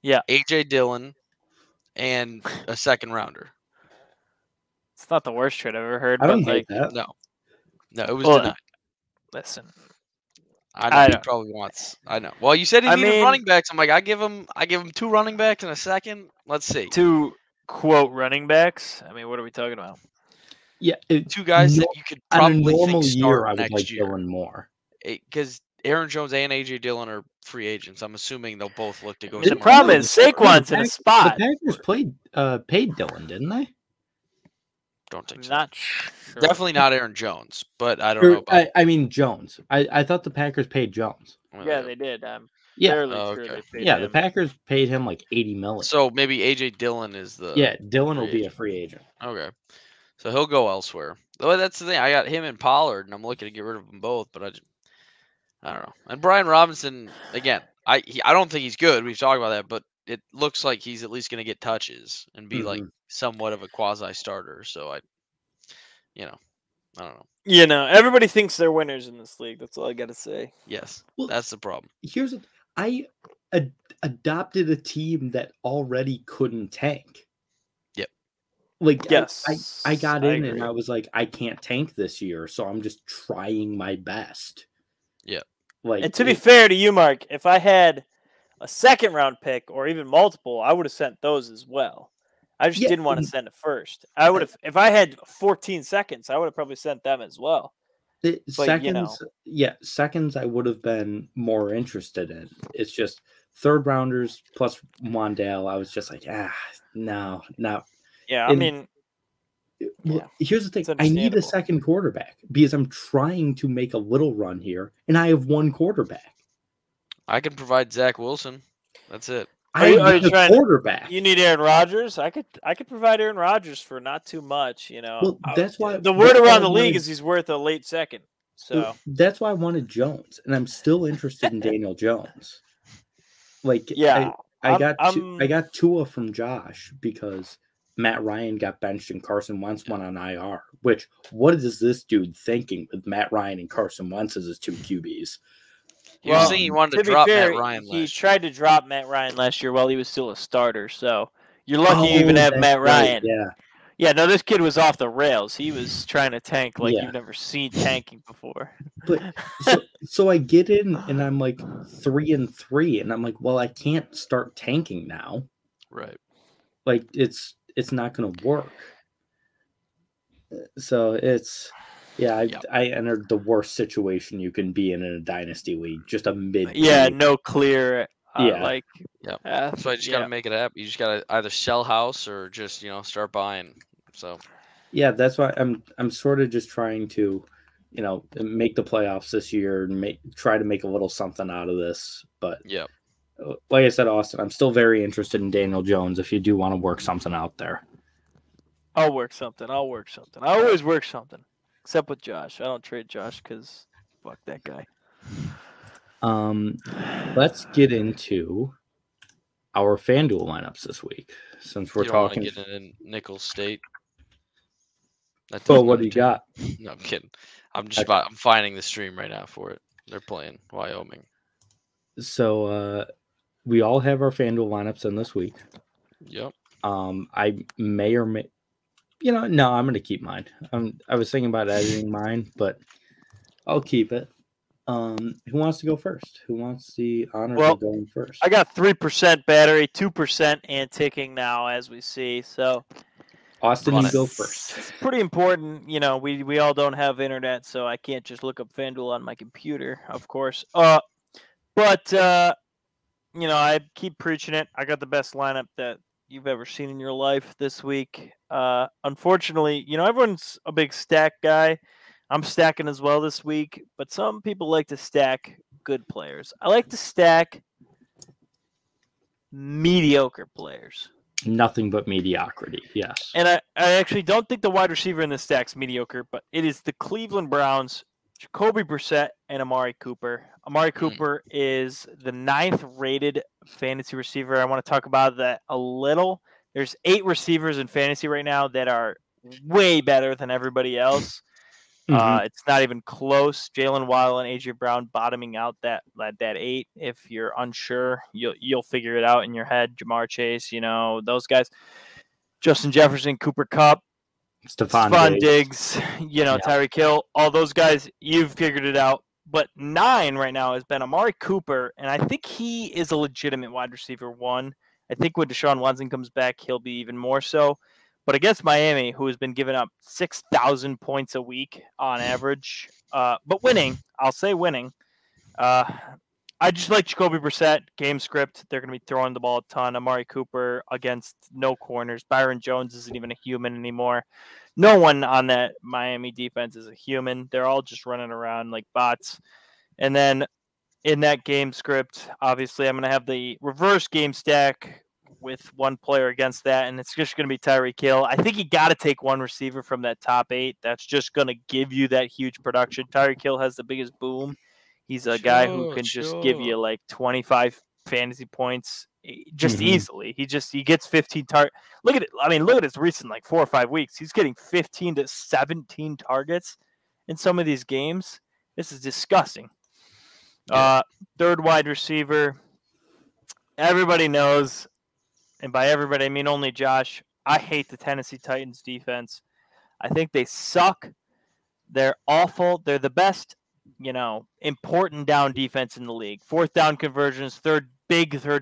[SPEAKER 2] AJ Dillon, and a second rounder.
[SPEAKER 3] It's not the worst trade I've ever heard.
[SPEAKER 1] I don't hate that.
[SPEAKER 2] No, it was denied.
[SPEAKER 3] Listen,
[SPEAKER 2] I know he probably wants. I know. Well, you said he needed running backs. I'm like, I give him 2 running backs in a second. Let's see.
[SPEAKER 3] 2 quote running backs. I mean, what are we talking about?
[SPEAKER 1] Yeah,
[SPEAKER 2] 2 guys that you could probably think start
[SPEAKER 1] I would
[SPEAKER 2] next
[SPEAKER 1] like
[SPEAKER 2] year.
[SPEAKER 1] Dillon more.
[SPEAKER 2] Because Aaron Jones and AJ Dillon are free agents. I'm assuming they'll both look to go.
[SPEAKER 3] The problem is Saquon's in a spot.
[SPEAKER 1] The Packers paid Dillon, didn't they?
[SPEAKER 2] Don't think so.
[SPEAKER 3] Not sure.
[SPEAKER 2] Definitely not Aaron Jones, but I don't know.
[SPEAKER 1] I mean Jones. I thought the Packers paid Jones.
[SPEAKER 3] Yeah, they did.
[SPEAKER 1] The Packers paid him like $80 million.
[SPEAKER 2] So maybe AJ Dillon is the.
[SPEAKER 1] Yeah, Dillon will be a free agent.
[SPEAKER 2] Okay, so he'll go elsewhere. Though that's the thing. I got him and Pollard, and I'm looking to get rid of them both. But I don't know. And Brian Robinson again. I don't think he's good. We've talked about that, but it looks like he's at least going to get touches and be like somewhat of a quasi starter. So I don't know.
[SPEAKER 3] Everybody thinks they're winners in this league. That's all I got to say.
[SPEAKER 2] Yes, that's the problem.
[SPEAKER 1] I adopted a team that already couldn't tank.
[SPEAKER 2] Yep.
[SPEAKER 1] Like,
[SPEAKER 3] yes,
[SPEAKER 1] I got in and I was like, I can't tank this year, so I'm just trying my best.
[SPEAKER 2] Yep.
[SPEAKER 3] And to be fair to you, Mark, if I had a second round pick or even multiple, I would have sent those as well. I just didn't want to send it first. I would have, if I had 14 seconds, I would have probably sent them as well.
[SPEAKER 1] Seconds I would have been more interested in. It's just third rounders plus Wandale. I was just like, no.
[SPEAKER 3] Yeah,
[SPEAKER 1] here's the thing. I need a second quarterback because I'm trying to make a little run here, and I have one quarterback.
[SPEAKER 2] I can provide Zach Wilson. That's it.
[SPEAKER 1] I need a quarterback.
[SPEAKER 3] You need Aaron Rodgers. I could provide Aaron Rodgers for not too much.
[SPEAKER 1] Well, that's why
[SPEAKER 3] the word around the league is he's worth a late second. So
[SPEAKER 1] that's why I wanted Jones, and I'm still interested in Daniel Jones. I got Tua from Josh because Matt Ryan got benched and Carson Wentz went on IR. Which, what is this dude thinking with Matt Ryan and Carson Wentz as his 2 QBs?
[SPEAKER 2] He was saying he wanted to drop Matt Ryan last year.
[SPEAKER 3] He tried to drop Matt Ryan last year while he was still a starter. So you're lucky you even have Matt Ryan. Yeah. No, this kid was off the rails. He was trying to tank like you've never seen tanking before.
[SPEAKER 1] But so I get in and I'm like 3-3, and I'm like, well, I can't start tanking now.
[SPEAKER 2] Right.
[SPEAKER 1] Like it's not going to work. So I entered the worst situation you can be in a dynasty league, just a mid.
[SPEAKER 3] No clear.
[SPEAKER 2] That's why you just got to make it happen. You just got to either sell house or just start buying. So.
[SPEAKER 1] Yeah, that's why I'm sort of just trying to, make the playoffs this year and try to make a little something out of this. But like I said, Austin, I'm still very interested in Daniel Jones. If you do want to work something out there,
[SPEAKER 3] I'll work something. I always work something. Except with Josh. I don't trade Josh because fuck that guy.
[SPEAKER 1] Let's get into our FanDuel lineups this week. Since we're talking.
[SPEAKER 2] Get in Nichols State.
[SPEAKER 1] What do you got?
[SPEAKER 2] No, I'm kidding. I'm finding the stream right now for it. They're playing Wyoming.
[SPEAKER 1] So we all have our FanDuel lineups in this week.
[SPEAKER 2] Yep.
[SPEAKER 1] I may or may. No, I'm going to keep mine. I was thinking about editing mine, but I'll keep it. Who wants to go first? Who wants the honor of going first?
[SPEAKER 3] I got 3% battery, 2% and ticking now, as we see. So,
[SPEAKER 1] Austin, you go first.
[SPEAKER 3] It's pretty important. We all don't have internet, so I can't just look up FanDuel on my computer, of course. But I keep preaching it. I got the best lineup that you've ever seen in your life this week. Unfortunately, everyone's a big stack guy. I'm stacking as well this week, but some people like to stack good players. I like to stack mediocre players.
[SPEAKER 1] Nothing but mediocrity, yes.
[SPEAKER 3] And I actually don't think the wide receiver in this stack's mediocre, but it is the Cleveland Browns. Jacoby Brissett and Amari Cooper. Amari Cooper is the 9th rated fantasy receiver. I want to talk about that a little. There's 8 receivers in fantasy right now that are way better than everybody else. It's not even close. Jalen Waddle and AJ Brown bottoming out that 8. If you're unsure, you'll figure it out in your head. Jamar Chase, those guys. Justin Jefferson, Cooper Kupp, Stephon Diggs, Tyreek Hill, all those guys, you've figured it out. But 9 right now has been Amari Cooper, and I think he is a legitimate wide receiver 1. I think when Deshaun Watson comes back, he'll be even more so. But against Miami, who has been giving up 6,000 points a week on average, but winning, I'll say winning. I just like Jacoby Brissett, game script. They're going to be throwing the ball a ton. Amari Cooper against no corners. Byron Jones isn't even a human anymore. No one on that Miami defense is a human. They're all just running around like bots. And then in that game script, obviously, I'm going to have the reverse game stack with one player against that, and it's just going to be Tyreek Hill. I think you got to take one receiver from that top 8. That's just going to give you that huge production. Tyreek Hill has the biggest boom. He's a guy who can just give you like 25 fantasy points just easily. He gets 15 targets. Look at it. I mean, look at his recent 4 or 5 weeks. He's getting 15 to 17 targets in some of these games. This is disgusting. Third wide receiver. Everybody knows, and by everybody I mean only Josh, I hate the Tennessee Titans defense. I think they suck. They're awful. They're the best important down defense in the league. 4th down conversions, third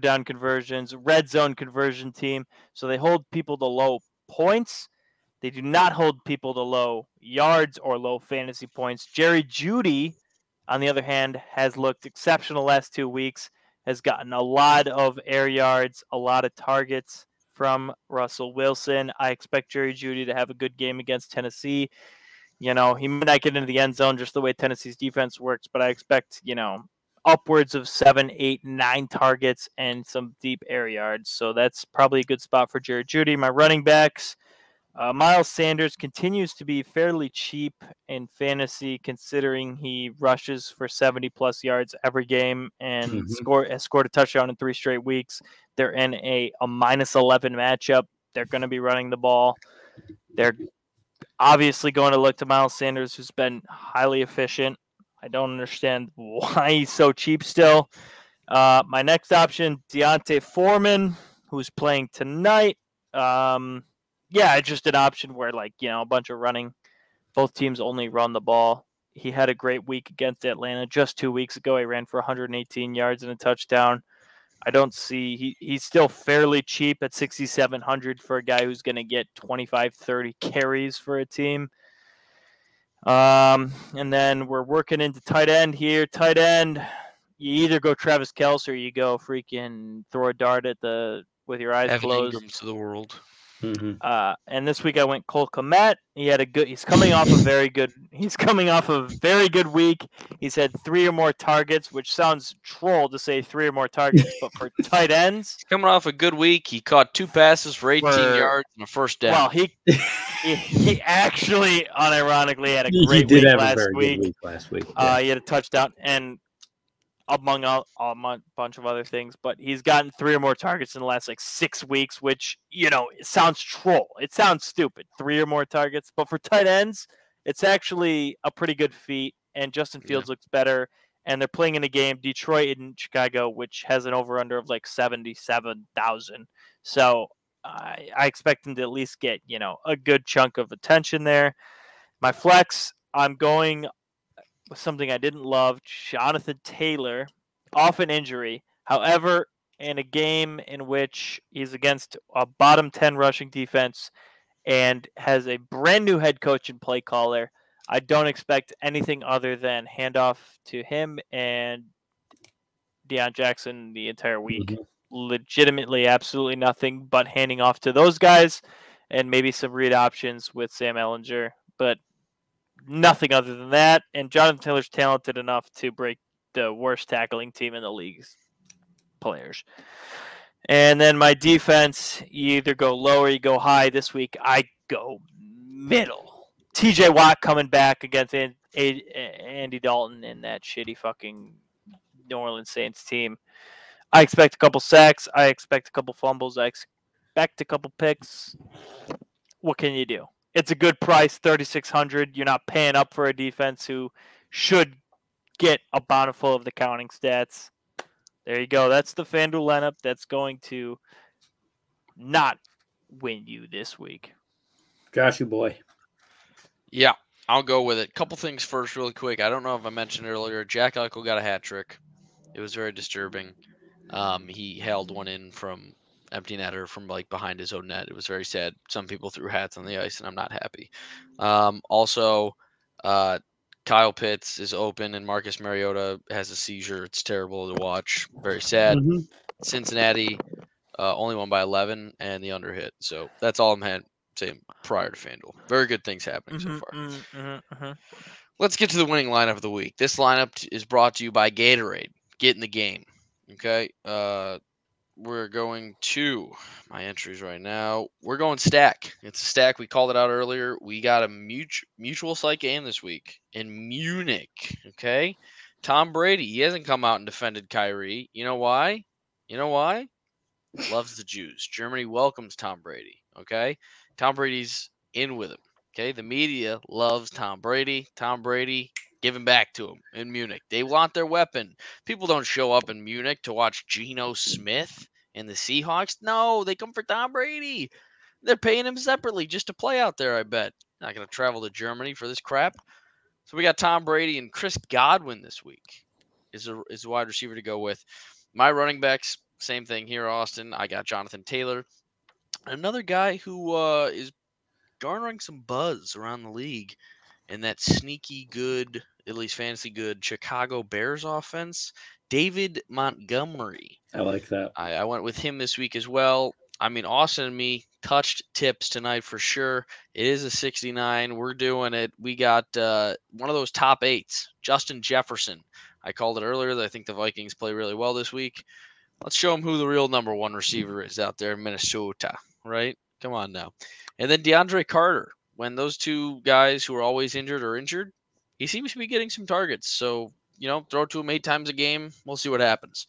[SPEAKER 3] down conversions, red zone conversion team. So they hold people to low points. They do not hold people to low yards or low fantasy points. Jerry Jeudy, on the other hand, has looked exceptional last 2 weeks, has gotten a lot of air yards, a lot of targets from Russell Wilson. I expect Jerry Jeudy to have a good game against Tennessee. He might not get into the end zone just the way Tennessee's defense works, but I expect, upwards of 7, 8, 9 targets and some deep air yards. So that's probably a good spot for Jerry Jeudy. My running backs, Miles Sanders continues to be fairly cheap in fantasy considering he rushes for 70-plus yards every game and has scored a touchdown in 3 straight weeks. They're in a -11 matchup. They're going to be running the ball. They're obviously going to look to Miles Sanders, who's been highly efficient. I don't understand why he's so cheap still. My next option, Deontay Foreman, who's playing tonight. Just an option where, a bunch of running. Both teams only run the ball. He had a great week against Atlanta just 2 weeks ago. He ran for 118 yards and a touchdown. I don't see he's still fairly cheap at 6,700 for a guy who's going to get 25, 30 carries for a team. And then we're working into tight end here. Tight end, you either go Travis Kelce or you go freaking throw a dart with your eyes
[SPEAKER 2] Evan
[SPEAKER 3] closed.
[SPEAKER 2] Ingram to the world.
[SPEAKER 3] And this week I went Cole Kmet. He's coming off a very good week. He's had 3 or more targets, which sounds troll to say 3 or more targets, but for tight ends,
[SPEAKER 2] he's coming off a good week. He caught 2 passes for 18 yards and a first down.
[SPEAKER 3] Well, he actually unironically had a great week last week. He had a touchdown and among a bunch of other things, but he's gotten 3 or more targets in the last 6 weeks, which, it sounds troll. It sounds stupid, 3 or more targets, but for tight ends, it's actually a pretty good feat, and Justin Fields looks better, and they're playing in a game, Detroit and Chicago, which has an over-under of 77,000. So I expect him to at least get, a good chunk of attention there. My flex, I'm going something I didn't love, Jonathan Taylor, off an injury. However, in a game in which he's against a bottom 10 rushing defense and has a brand new head coach and play caller, I don't expect anything other than handoff to him and Deion Jackson the entire week. Legitimately, absolutely nothing but handing off to those guys and maybe some read options with Sam Ehlinger. But nothing other than that, and Jonathan Taylor's talented enough to break the worst tackling team in the league's players. And then my defense, you either go low or you go high. This week, I go middle. TJ Watt coming back against Andy Dalton and that shitty fucking New Orleans Saints team. I expect a couple sacks. I expect a couple fumbles. I expect a couple picks. What can you do? It's a good price, $3,600. You're not paying up for a defense who should get a bountiful of the counting stats. There you go. That's the FanDuel lineup that's going to not win you this week.
[SPEAKER 1] Joshy boy.
[SPEAKER 2] Yeah, I'll go with it. Couple things first, really quick. I don't know if I mentioned earlier. Jack Eichel got a hat trick. It was very disturbing. He held one in from empty netter from like behind his own net. It was very sad. Some people threw hats on the ice, and I'm not happy. Also, Kyle Pitts is open, and Marcus Mariota has a seizure. It's terrible to watch. Very sad.
[SPEAKER 1] Mm-hmm.
[SPEAKER 2] Cincinnati only won by 11, and the under hit. So that's all I'm saying prior to FanDuel. Very good things happening so far. Let's get to the winning lineup of the week. This lineup is brought to you by Gatorade. Get in the game. Okay. We're going to my entries right now. We're going stack. It's a stack. We called it out earlier. We got a mutual site game this week in Munich. Okay. Tom Brady. He hasn't come out and defended Kyrie. You know why? Loves the Jews. Germany welcomes Tom Brady. Okay. Tom Brady's in with him. Okay. The media loves Tom Brady. Tom Brady giving back to him in Munich. They want their weapon. People don't show up in Munich to watch Geno Smith and the Seahawks. No, they come for Tom Brady. They're paying him separately just to play out there, I bet. Not going to travel to Germany for this crap. So we got Tom Brady and Chris Godwin this week is a wide receiver to go with. My running backs, same thing here, Austin. I got Jonathan Taylor. Another guy who is garnering some buzz around the league in that sneaky good, at least fantasy good, Chicago Bears offense, David Montgomery.
[SPEAKER 1] I like that.
[SPEAKER 2] I went with him this week as well. I mean, Austin and me touched tips tonight for sure. It is a 69. We're doing it. We got one of those top eights, Justin Jefferson. I called it earlier that I think the Vikings play really well this week. Let's show them who the real number one receiver is out there in Minnesota, right? Come on now. And then DeAndre Carter. When those two guys who are always injured are injured, he seems to be getting some targets. So, throw it to him 8 times a game. We'll see what happens.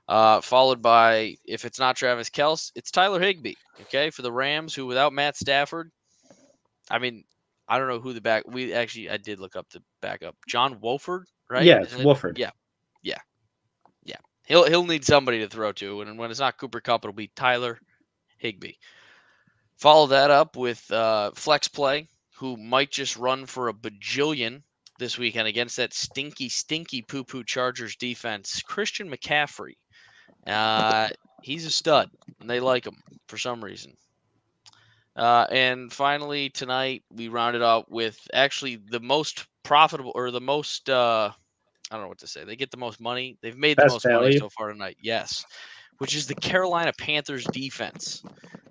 [SPEAKER 2] Followed by, if it's not Travis Kelce, it's Tyler Higbee, okay, for the Rams, who without Matt Stafford, I mean, I don't know who I did look up the backup. John Wolford, right?
[SPEAKER 1] Yeah, it's Wolford.
[SPEAKER 2] Yeah. He'll need somebody to throw to, and when it's not Cooper Kupp, it'll be Tyler Higbee. Follow that up with Flex Play, who might just run for a bajillion this weekend against that stinky poo-poo Chargers defense. Christian McCaffrey. He's a stud, and they like him for some reason. And finally, tonight, we rounded out with actually the most profitable, or the most, I don't know what to say. They get the most money. They've made the most money so far tonight. Yes. Which is the Carolina Panthers defense.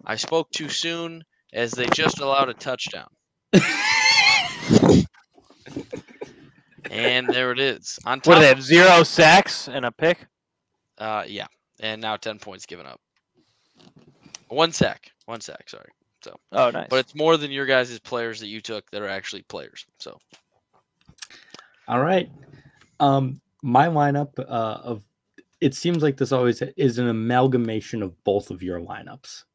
[SPEAKER 2] I spoke too soon, as they just allowed a touchdown. And there it is. On top
[SPEAKER 3] what do they have, 0 sacks and a pick?
[SPEAKER 2] Yeah. And now 10 points given up. One sack, sorry. So.
[SPEAKER 3] Oh, nice.
[SPEAKER 2] But it's more than your guys' players that you took that are actually players. So.
[SPEAKER 1] All right. My lineup of it seems like this always is an amalgamation of both of your lineups.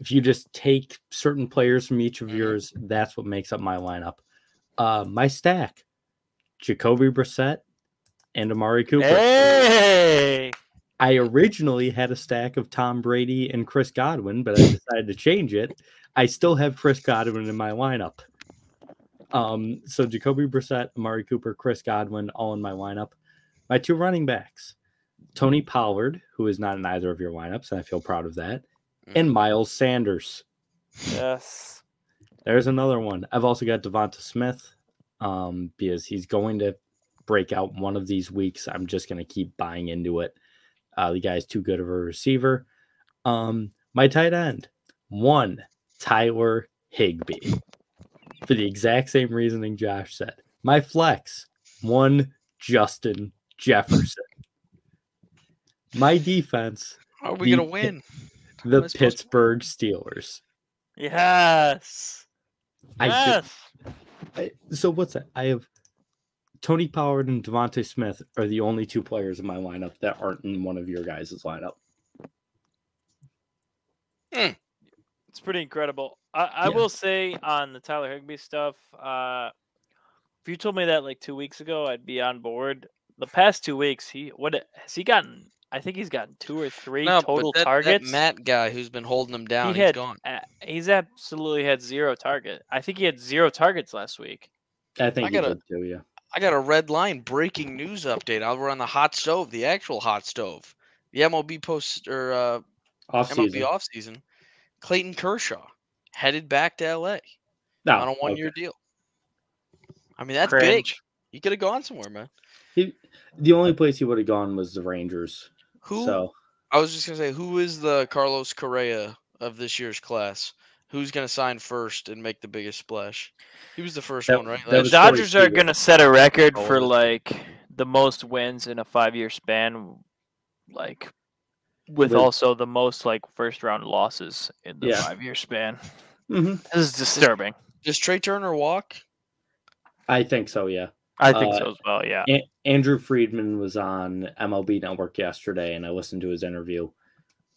[SPEAKER 1] If you just take certain players from each of yours, that's what makes up my lineup. My stack, Jacoby Brissett and Amari Cooper.
[SPEAKER 3] Hey!
[SPEAKER 1] I originally had a stack of Tom Brady and Chris Godwin, but I decided to change it. I still have Chris Godwin in my lineup. So Jacoby Brissett, Amari Cooper, Chris Godwin, all in my lineup. My 2 running backs, Tony Pollard, who is not in either of your lineups, and I feel proud of that, and Miles Sanders.
[SPEAKER 3] Yes.
[SPEAKER 1] There's another one. I've also got Devonta Smith, because he's going to break out one of these weeks. I'm just going to keep buying into it. The guy's too good of a receiver. My tight end, 1, Tyler Higbee. For the exact same reasoning Josh said. My flex, 1, Justin Jefferson. My defense.
[SPEAKER 2] How are we going to win?
[SPEAKER 1] The Pittsburgh Steelers.
[SPEAKER 3] Yes.
[SPEAKER 1] So what's that? I have Tony Pollard and Devontae Smith are the only two players in my lineup that aren't in one of your guys' lineup.
[SPEAKER 3] It's pretty incredible. I will say on the Tyler Higbee stuff, if you told me that like 2 weeks ago, I'd be on board. The past 2 weeks, has he gotten? I think he's gotten 2 or 3 total targets.
[SPEAKER 2] That Matt guy who's been holding him down, he's gone.
[SPEAKER 3] He's absolutely had 0 target. I think he had 0 targets last week.
[SPEAKER 1] I think he did too, yeah.
[SPEAKER 2] I got a red line breaking news update. We're on the hot stove, the actual hot stove. The MLB MLB offseason. Clayton Kershaw headed back to LA on a 1-year deal. I mean, that's big. He could have gone somewhere, man.
[SPEAKER 1] The only place he would have gone was the Rangers.
[SPEAKER 2] I was just going to say, who is the Carlos Correa of this year's class? Who's going to sign first and make the biggest splash? He was the first one, right?
[SPEAKER 3] The Dodgers are going to set a record for like the most wins in a 5-year span, like with also the most like first round losses in the 5-year span.
[SPEAKER 1] Mm-hmm.
[SPEAKER 3] This is disturbing.
[SPEAKER 2] Does Trey Turner walk?
[SPEAKER 1] I think so, yeah.
[SPEAKER 3] I think so as well, yeah.
[SPEAKER 1] Andrew Friedman was on MLB Network yesterday, and I listened to his interview,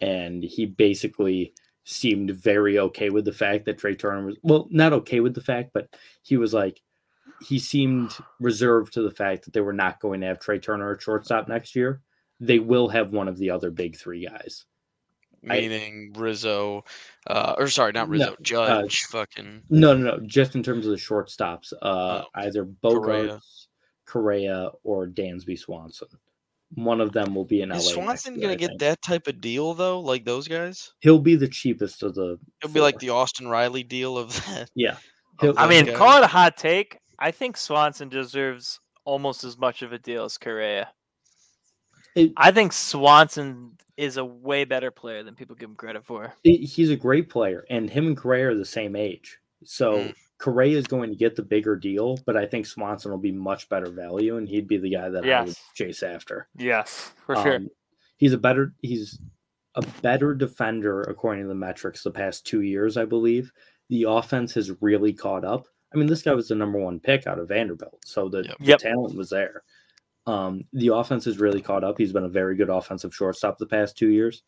[SPEAKER 1] and he basically seemed very okay with the fact that Trey Turner was, well, not okay with the fact, but he was like, he seemed reserved to the fact that they were not going to have Trey Turner at shortstop next year. They will have one of the other big 3 guys.
[SPEAKER 2] Meaning Rizzo, or sorry, not Rizzo, Judge,
[SPEAKER 1] No. Just in terms of the shortstops, either Bogarts, Correa, or Dansby Swanson. One of them will be in LA.
[SPEAKER 2] Is Swanson going to get that type of deal, though, like those guys?
[SPEAKER 1] He'll be the cheapest of the
[SPEAKER 2] He'll be like the Austin Riley deal of that.
[SPEAKER 1] Yeah.
[SPEAKER 3] I mean, call it a hot take. I think Swanson deserves almost as much of a deal as Correa. I think Swanson is a way better player than people give him credit for.
[SPEAKER 1] He's a great player, and him and Correa are the same age. So Correa is going to get the bigger deal, but I think Swanson will be much better value, and he'd be the guy that I would chase after.
[SPEAKER 3] Yes, for sure.
[SPEAKER 1] He's a better defender according to the metrics the past 2 years, I believe. The offense has really caught up. I mean, this guy was the number 1 pick out of Vanderbilt, so the talent was there. The offense has really caught up. He's been a very good offensive shortstop the past 2 years.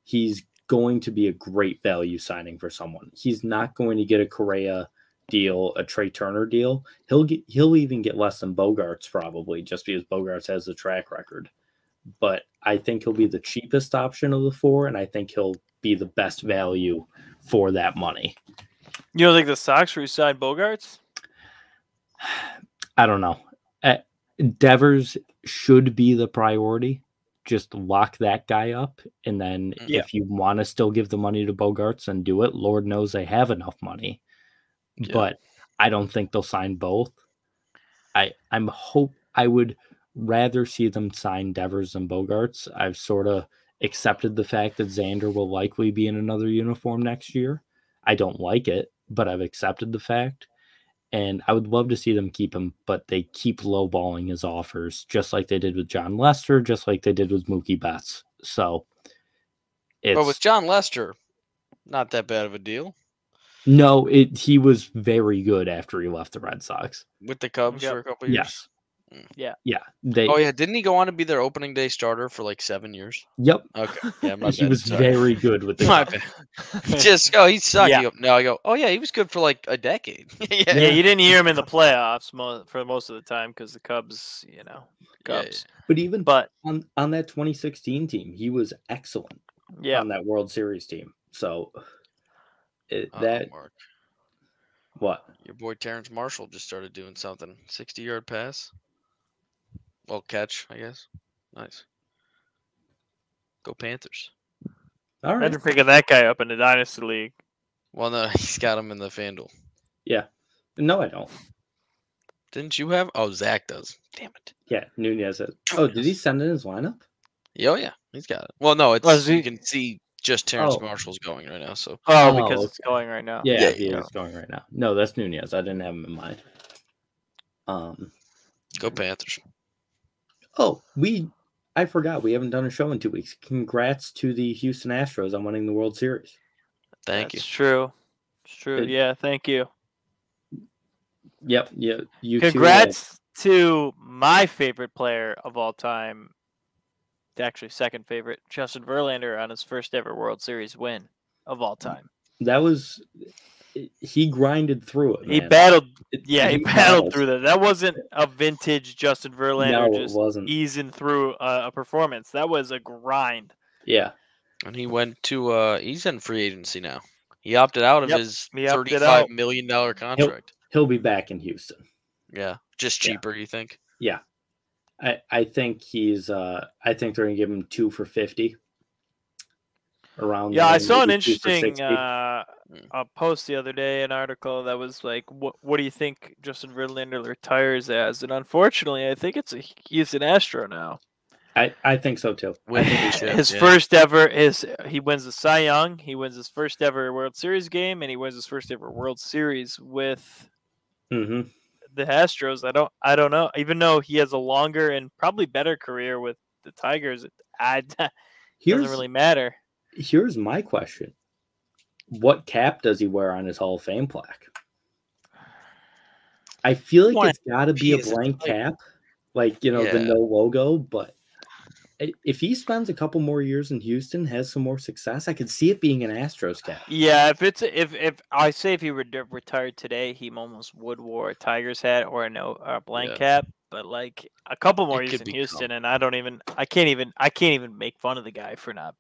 [SPEAKER 1] He's going to be a great value signing for someone. He's not going to get a Correa deal, a Trey Turner deal. He'll even get less than Bogarts probably, just because Bogarts has the track record. But I think he'll be the cheapest option of the 4, and I think he'll be the best value for that money.
[SPEAKER 3] You don't think the Sox re-signed Bogarts?
[SPEAKER 1] I don't know. Devers should be the priority. Just lock that guy up, and then if you want to still give the money to Bogarts, then do it. Lord knows they have enough money, but I don't think they'll sign both. I would rather see them sign Devers than Bogarts. I've sort of accepted the fact that Xander will likely be in another uniform next year. I don't like it, but I've accepted the fact. And I would love to see them keep him, but they keep lowballing his offers, just like they did with John Lester, just like they did with Mookie Betts. So,
[SPEAKER 2] but with John Lester, not that bad of a deal.
[SPEAKER 1] No, he was very good after he left the Red Sox.
[SPEAKER 2] With the Cubs for a couple of years?
[SPEAKER 1] Yes.
[SPEAKER 3] Yeah.
[SPEAKER 2] Didn't he go on to be their opening day starter for like 7 years?
[SPEAKER 1] Yep.
[SPEAKER 2] Okay. Yeah, my
[SPEAKER 1] he was very good with the
[SPEAKER 2] Cubs. He sucked.
[SPEAKER 3] Yeah.
[SPEAKER 2] No, I go, he was good for like a decade.
[SPEAKER 3] Yeah, you didn't hear him in the playoffs for most of the time because the Cubs, Cubs.
[SPEAKER 1] Yeah. But on that 2016 team, he was excellent.
[SPEAKER 3] Yeah.
[SPEAKER 1] On that World Series team. So
[SPEAKER 2] Mark.
[SPEAKER 1] What?
[SPEAKER 2] Your boy Terrence Marshall just started doing something. 60-yard pass. Well, catch, I guess. Nice. Go Panthers.
[SPEAKER 1] All right.
[SPEAKER 3] Imagine picking that guy up in the Dynasty League.
[SPEAKER 2] Well, no, he's got him in the FanDuel.
[SPEAKER 1] Yeah. No, I don't.
[SPEAKER 2] Didn't you have? Oh, Zach does. Damn it.
[SPEAKER 1] Yeah, Nunez has. Oh, did he send in his lineup?
[SPEAKER 2] Oh, yeah. He's got it. Well, no, you can see just Terrence Marshall's going right now. So.
[SPEAKER 3] Because it's going right now.
[SPEAKER 1] Yeah, he is going right now. No, that's Nunez. I didn't have him in mind.
[SPEAKER 2] Go Panthers.
[SPEAKER 1] Oh, I forgot. We haven't done a show in 2 weeks. Congrats to the Houston Astros on winning the World Series.
[SPEAKER 2] Thank you.
[SPEAKER 3] It's true. It's true. Yeah, thank you.
[SPEAKER 1] Yep. Yeah. You
[SPEAKER 3] Congrats to my favorite player of all time, actually second favorite, Justin Verlander on his first ever World Series win of all time.
[SPEAKER 1] He grinded through it, man.
[SPEAKER 3] He battled. Yeah, he
[SPEAKER 1] He
[SPEAKER 3] battled through that. That wasn't a vintage Justin Verlander
[SPEAKER 1] No, it wasn't.
[SPEAKER 3] easing through a performance. That was a grind.
[SPEAKER 1] Yeah.
[SPEAKER 2] And he went to he's in free agency now. He opted out of his $35 million contract.
[SPEAKER 1] He'll be back in Houston.
[SPEAKER 2] Yeah, just cheaper, you think?
[SPEAKER 1] Yeah. I think he's I think they're gonna give him 2 for $50. Around
[SPEAKER 3] Yeah,
[SPEAKER 1] there,
[SPEAKER 3] I saw an
[SPEAKER 1] maybe 2 for
[SPEAKER 3] interesting
[SPEAKER 1] 60.
[SPEAKER 3] a post the other day, an article that was like, what do you think Justin Verlander retires as? And unfortunately, I think he's an Astro now.
[SPEAKER 1] I think so too.
[SPEAKER 3] His first ever he wins the Cy Young, he wins his first ever World Series game, and he wins his first ever World Series with the Astros. I don't know. Even though he has a longer and probably better career with the Tigers, it doesn't really matter.
[SPEAKER 1] Here's my question. What cap does he wear on his Hall of Fame plaque? I feel like it's got to be a blank cap, like, the no logo. But if he spends a couple more years in Houston, has some more success, I could see it being an Astros cap.
[SPEAKER 3] Yeah, if he retired today, he almost would wear a Tigers hat or a blank cap. But like a couple more years in Houston, and I can't even make fun of the guy for not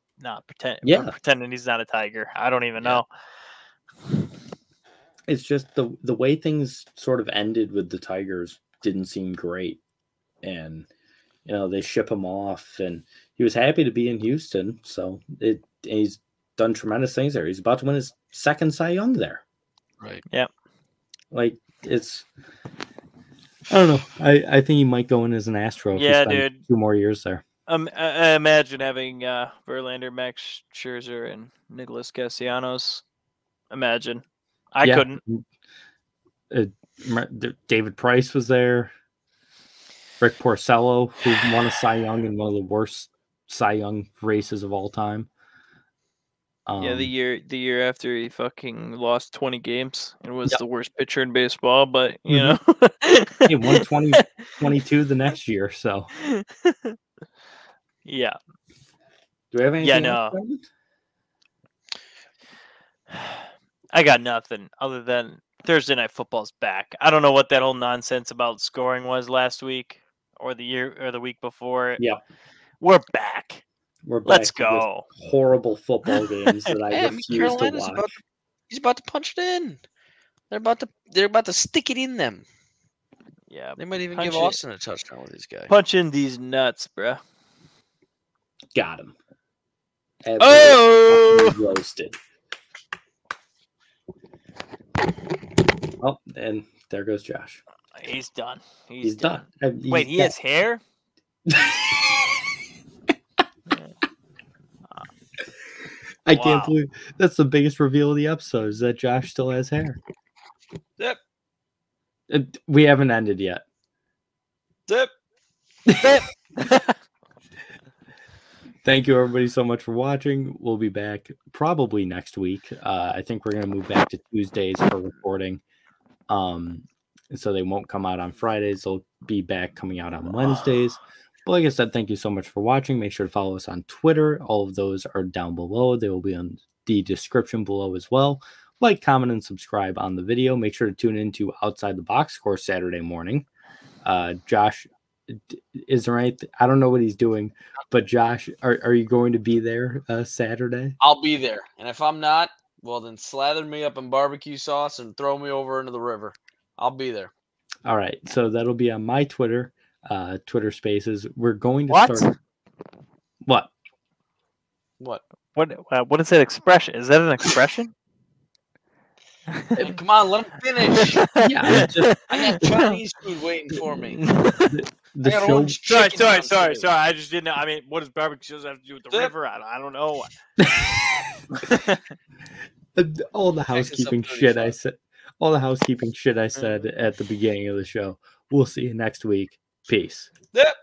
[SPEAKER 3] pretending he's not a Tiger. I don't even know.
[SPEAKER 1] It's just the way things sort of ended with the Tigers didn't seem great, and they ship him off, and he was happy to be in Houston. So he's done tremendous things there. He's about to win his second Cy Young there.
[SPEAKER 2] Right.
[SPEAKER 3] Yeah.
[SPEAKER 1] Like I don't know. I think he might go in as an Astro.
[SPEAKER 3] Yeah, dude.
[SPEAKER 1] 2 more years there.
[SPEAKER 3] I imagine having Verlander, Max Scherzer, and Nicholas Castellanos. Imagine. I couldn't.
[SPEAKER 1] David Price was there. Rick Porcello, who won a Cy Young in one of the worst Cy Young races of all time.
[SPEAKER 3] The year after he fucking lost 20 games and was the worst pitcher in baseball, but
[SPEAKER 1] he won 22 the next year. So
[SPEAKER 3] yeah.
[SPEAKER 1] Do we have anything?
[SPEAKER 3] No. I got nothing other than Thursday Night Football's back. I don't know what that whole nonsense about scoring was last week or the week before.
[SPEAKER 1] Yeah.
[SPEAKER 3] We're back. Let's go.
[SPEAKER 1] Horrible football games that I refuse to watch.
[SPEAKER 2] He's about to punch it in. They're about to stick it in them.
[SPEAKER 3] Yeah.
[SPEAKER 2] They might even give Austin a touchdown with these guys.
[SPEAKER 3] Punch in these nuts, bruh.
[SPEAKER 1] Got him. Roasted. Oh, and there goes Josh.
[SPEAKER 3] He's done.
[SPEAKER 1] He's done.
[SPEAKER 3] Wait, he has hair?
[SPEAKER 1] I can't believe that's the biggest reveal of the episode is that Josh still has hair.
[SPEAKER 2] Yep.
[SPEAKER 1] We haven't ended yet.
[SPEAKER 2] Yep.
[SPEAKER 1] Thank you, everybody, so much for watching. We'll be back probably next week. I think we're going to move back to Tuesdays for recording. So they won't come out on Fridays. They'll be back coming out on Wednesdays. But like I said, thank you so much for watching. Make sure to follow us on Twitter. All of those are down below. They will be on the description below as well. Like, comment, and subscribe on the video. Make sure to tune into Outside the Box Score Saturday morning. Josh, is there anything? I don't know what he's doing, but Josh, are you going to be there Saturday?
[SPEAKER 2] I'll be there. And if I'm not, well, then slather me up in barbecue sauce and throw me over into the river. I'll be there.
[SPEAKER 1] All right. So that'll be on my Twitter. Twitter Spaces. We're going to start. What?
[SPEAKER 3] What is that expression? Is that an expression?
[SPEAKER 2] Come on, let him finish.
[SPEAKER 1] Yeah,
[SPEAKER 2] I got Chinese food waiting for me.
[SPEAKER 1] The show.
[SPEAKER 3] Sorry. I just didn't know. I mean, what does barbecue sauce have to do with the river? I don't know.
[SPEAKER 1] All the housekeeping shit I said. All the housekeeping shit I said at the beginning of the show. We'll see you next week. Peace.
[SPEAKER 2] Yep.